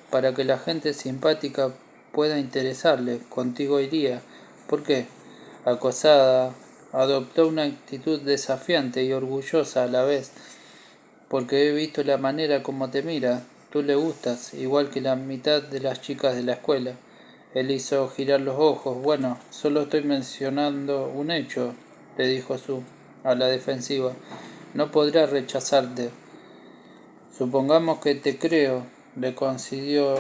para que la gente simpática pueda interesarle. Contigo iría. ¿Por qué? Acosada, adoptó una actitud desafiante y orgullosa a la vez, porque he visto la manera como te mira. Tú le gustas, igual que la mitad de las chicas de la escuela. Él hizo girar los ojos. Bueno, solo estoy mencionando un hecho, le dijo Sue, a la defensiva. No podrá rechazarte. Supongamos que te creo, le concedió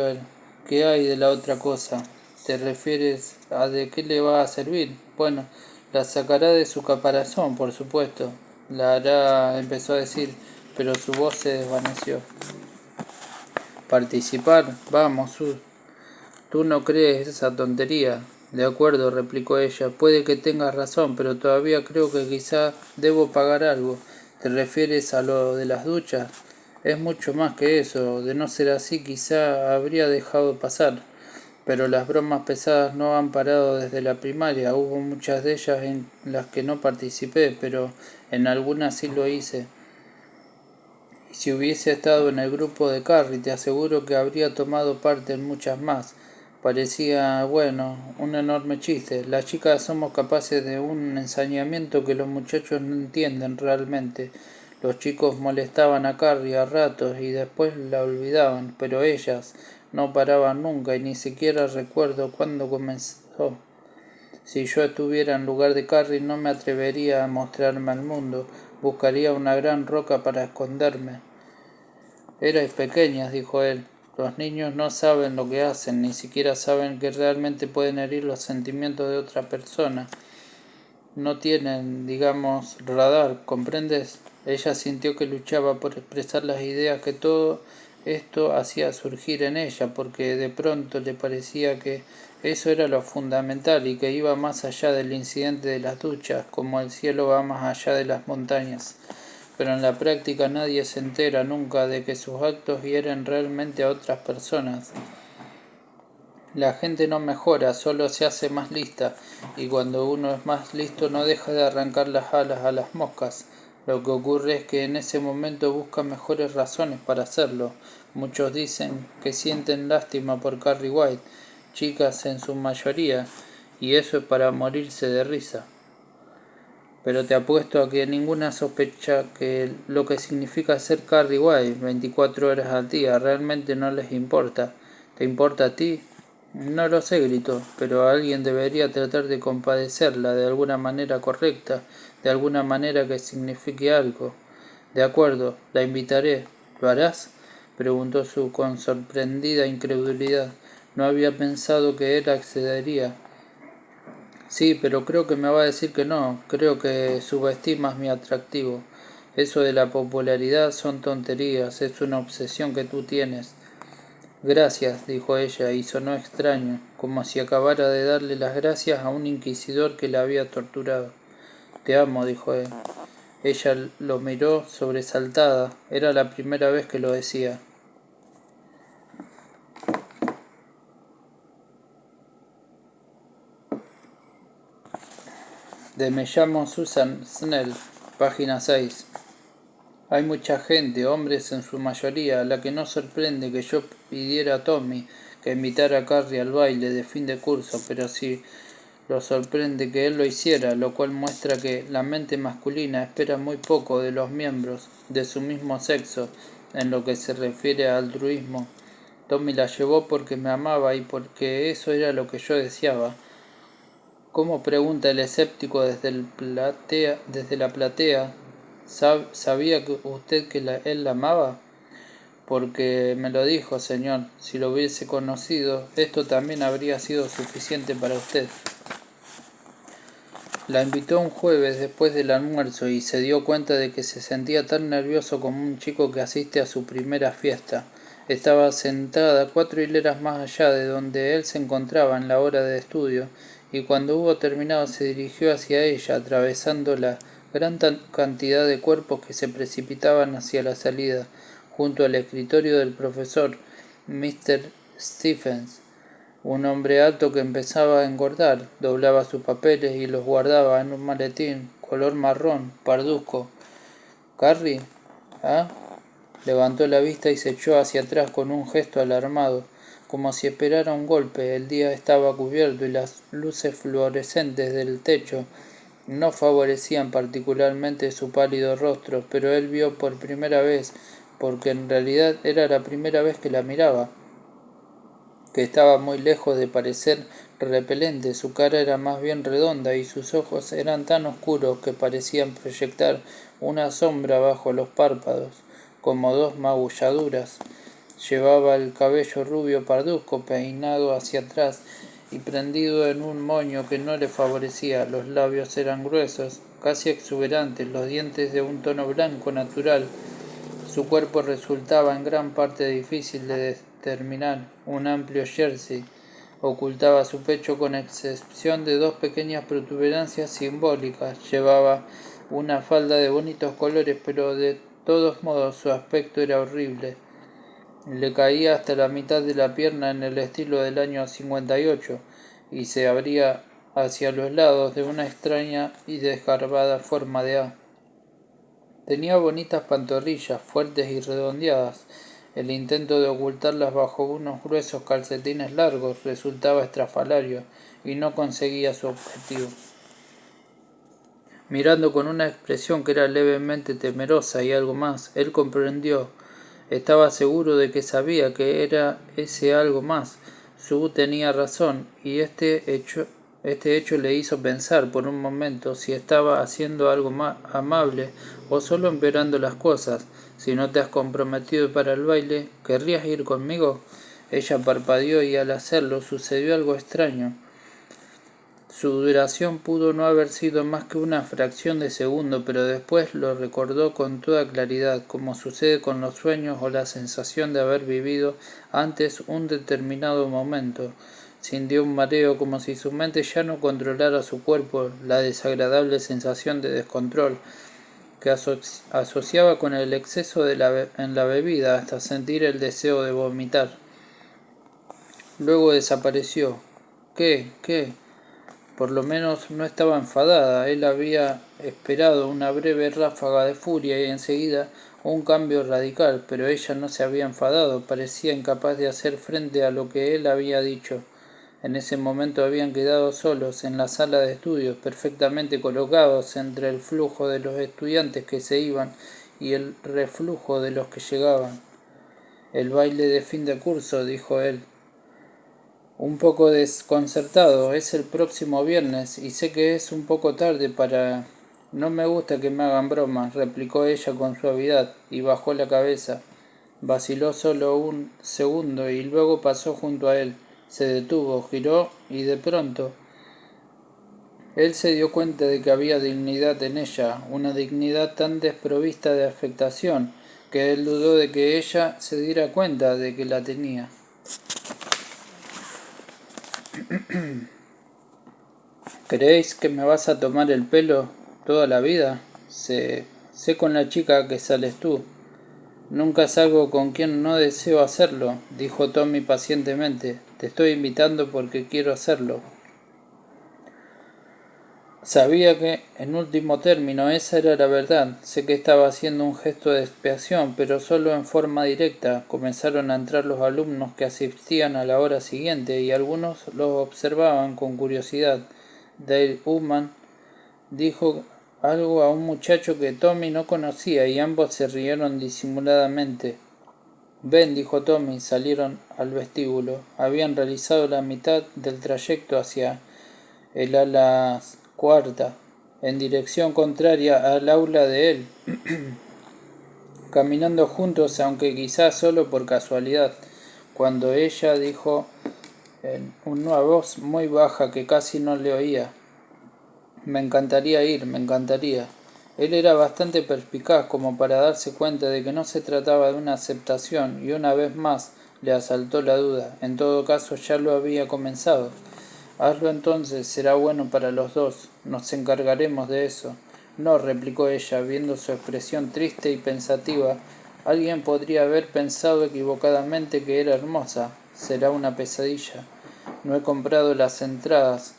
él. ¿Qué hay de la otra cosa? ¿Te refieres a de qué le va a servir? Bueno, la sacará de su caparazón, por supuesto. La hará, empezó a decir, pero su voz se desvaneció. ¿Participar? Vamos, Sue. Tú no crees esa tontería. De acuerdo, replicó ella. Puede que tengas razón, pero todavía creo que quizá debo pagar algo. ¿Te refieres a lo de las duchas? Es mucho más que eso. De no ser así, quizá habría dejado pasar. Pero las bromas pesadas no han parado desde la primaria. Hubo muchas de ellas en las que no participé, pero en algunas sí lo hice. Y si hubiese estado en el grupo de Carrie, te aseguro que habría tomado parte en muchas más. Parecía, bueno, un enorme chiste. Las chicas somos capaces de un ensañamiento que los muchachos no entienden realmente. Los chicos molestaban a Carrie a ratos y después la olvidaban, pero ellas no paraban nunca y ni siquiera recuerdo cuándo comenzó. Si yo estuviera en lugar de Carrie no me atrevería a mostrarme al mundo. Buscaría una gran roca para esconderme. Erais pequeñas, dijo él. Los niños no saben lo que hacen, ni siquiera saben que realmente pueden herir los sentimientos de otra persona. No tienen, digamos, radar, ¿comprendes? Ella sintió que luchaba por expresar las ideas que todo esto hacía surgir en ella, porque de pronto le parecía que eso era lo fundamental y que iba más allá del incidente de las duchas, como el cielo va más allá de las montañas. Pero en la práctica nadie se entera nunca de que sus actos hieren realmente a otras personas. La gente no mejora, solo se hace más lista, y cuando uno es más listo no deja de arrancar las alas a las moscas. Lo que ocurre es que en ese momento busca mejores razones para hacerlo. Muchos dicen que sienten lástima por Carrie White, chicas en su mayoría, y eso es para morirse de risa. Pero te apuesto a que ninguna sospecha que lo que significa ser Carrie White 24 horas al día realmente no les importa. ¿Te importa a ti? No lo sé, gritó, pero alguien debería tratar de compadecerla de alguna manera correcta, de alguna manera que signifique algo. De acuerdo, la invitaré. ¿Lo harás? Preguntó Sue con sorprendida incredulidad. No había pensado que él accedería. Sí, pero creo que me va a decir que no. Creo que subestimas mi atractivo. Eso de la popularidad son tonterías, es una obsesión que tú tienes. Gracias, dijo ella, y sonó extraño, como si acabara de darle las gracias a un inquisidor que la había torturado. Te amo, dijo él. Ella lo miró sobresaltada. Era la primera vez que lo decía. De Me llamo Susan Snell, página 6. Hay mucha gente, hombres en su mayoría, a la que no sorprende que yo pidiera a Tommy que invitara a Carrie al baile de fin de curso, pero sí lo sorprende que él lo hiciera, lo cual muestra que la mente masculina espera muy poco de los miembros de su mismo sexo en lo que se refiere a altruismo. Tommy la llevó porque me amaba y porque eso era lo que yo deseaba. ¿Cómo? Pregunta el escéptico desde la platea. ¿Sabía usted que él la amaba? Porque me lo dijo, señor. Si lo hubiese conocido, esto también habría sido suficiente para usted. La invitó un jueves después del almuerzo y se dio cuenta de que se sentía tan nervioso como un chico que asiste a su primera fiesta. Estaba sentada 4 hileras más allá de donde él se encontraba en la hora de estudio, y cuando hubo terminado se dirigió hacia ella, atravesando la gran cantidad de cuerpos que se precipitaban hacia la salida, junto al escritorio del profesor Mr. Stephens. Un hombre alto que empezaba a engordar, doblaba sus papeles y los guardaba en un maletín color marrón, parduzco. ¿Carrie? ¿Ah? Levantó la vista y se echó hacia atrás con un gesto alarmado, como si esperara un golpe. El día estaba cubierto y las luces fluorescentes del techo no favorecían particularmente su pálido rostro, pero él vio por primera vez, porque en realidad era la primera vez que la miraba, que estaba muy lejos de parecer repelente. Su cara era más bien redonda y sus ojos eran tan oscuros que parecían proyectar una sombra bajo los párpados, como dos magulladuras. Llevaba el cabello rubio parduzco peinado hacia atrás y prendido en un moño que no le favorecía. Los labios eran gruesos, casi exuberantes, los dientes de un tono blanco natural. Su cuerpo resultaba en gran parte difícil de determinar. Un amplio jersey ocultaba su pecho con excepción de dos pequeñas protuberancias simbólicas. Llevaba una falda de bonitos colores, pero de todos modos su aspecto era horrible. Le caía hasta la mitad de la pierna en el estilo del año 58 y se abría hacia los lados de una extraña y desgarbada forma de A. Tenía bonitas pantorrillas, fuertes y redondeadas. El intento de ocultarlas bajo unos gruesos calcetines largos resultaba estrafalario y no conseguía su objetivo. Mirando con una expresión que era levemente temerosa y algo más, él comprendió. Estaba seguro de que sabía que era ese algo más. Sue tenía razón, y este hecho le hizo pensar por un momento si estaba haciendo algo más amable o solo empeorando las cosas. Si no te has comprometido para el baile, ¿querrías ir conmigo? Ella parpadeó y al hacerlo sucedió algo extraño. Su duración pudo no haber sido más que una fracción de segundo, pero después lo recordó con toda claridad, como sucede con los sueños o la sensación de haber vivido antes un determinado momento. Sintió un mareo, como si su mente ya no controlara su cuerpo, la desagradable sensación de descontrol que asociaba con el exceso en la bebida hasta sentir el deseo de vomitar. Luego desapareció. ¿Qué? Por lo menos no estaba enfadada. Él había esperado una breve ráfaga de furia y enseguida un cambio radical, pero ella no se había enfadado, parecía incapaz de hacer frente a lo que él había dicho. En ese momento habían quedado solos en la sala de estudios, perfectamente colocados entre el flujo de los estudiantes que se iban y el reflujo de los que llegaban. El baile de fin de curso, dijo él. Un poco desconcertado, es el próximo viernes y sé que es un poco tarde para... No me gusta que me hagan bromas, replicó ella con suavidad y bajó la cabeza. Vaciló solo un segundo y luego pasó junto a él. Se detuvo, giró y de pronto él se dio cuenta de que había dignidad en ella, una dignidad tan desprovista de afectación que él dudó de que ella se diera cuenta de que la tenía. ¿Creéis que me vas a tomar el pelo toda la vida? Sé con la chica que sales tú. Nunca salgo con quien no deseo hacerlo, dijo Tommy pacientemente. Te estoy invitando porque quiero hacerlo. Sabía que, en último término, esa era la verdad. Sé que estaba haciendo un gesto de expiación, pero solo en forma directa. Comenzaron a entrar los alumnos que asistían a la hora siguiente y algunos los observaban con curiosidad. Dale Ullman dijo algo a un muchacho que Tommy no conocía y ambos se rieron disimuladamente. Ven, dijo Tommy, salieron al vestíbulo. Habían realizado la mitad del trayecto hacia el ala cuarta, en dirección contraria al aula de él, caminando juntos, aunque quizás solo por casualidad, cuando ella dijo en una voz muy baja que casi no le oía: me encantaría ir, me encantaría. Él era bastante perspicaz como para darse cuenta de que no se trataba de una aceptación y una vez más le asaltó la duda. En todo caso ya lo había comenzado. Hazlo entonces, será bueno para los dos. Nos encargaremos de eso. No, replicó ella, viendo su expresión triste y pensativa. Alguien podría haber pensado equivocadamente que era hermosa. Será una pesadilla. No he comprado las entradas,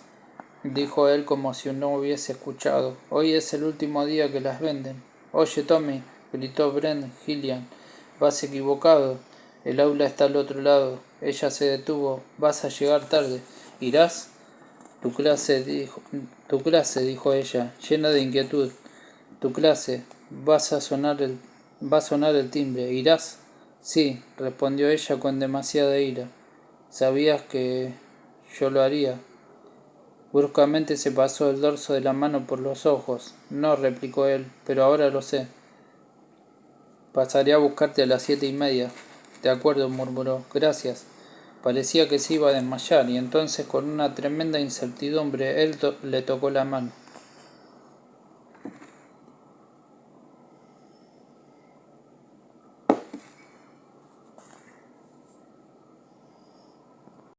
dijo él como si no hubiese escuchado. Hoy es el último día que las venden. Oye, Tommy, gritó Brent Gillian, vas equivocado. El aula está al otro lado. Ella se detuvo. Vas a llegar tarde. ¿Irás? Tu clase, dijo ella, llena de inquietud. Tu clase. Va a sonar el timbre. ¿Irás? Sí, respondió ella con demasiada ira. Sabías que yo lo haría. Bruscamente se pasó el dorso de la mano por los ojos. No, replicó él, pero ahora lo sé. Pasaré a buscarte a las 7:30. De acuerdo, murmuró. Gracias. Parecía que se iba a desmayar, y entonces con una tremenda incertidumbre él le tocó la mano.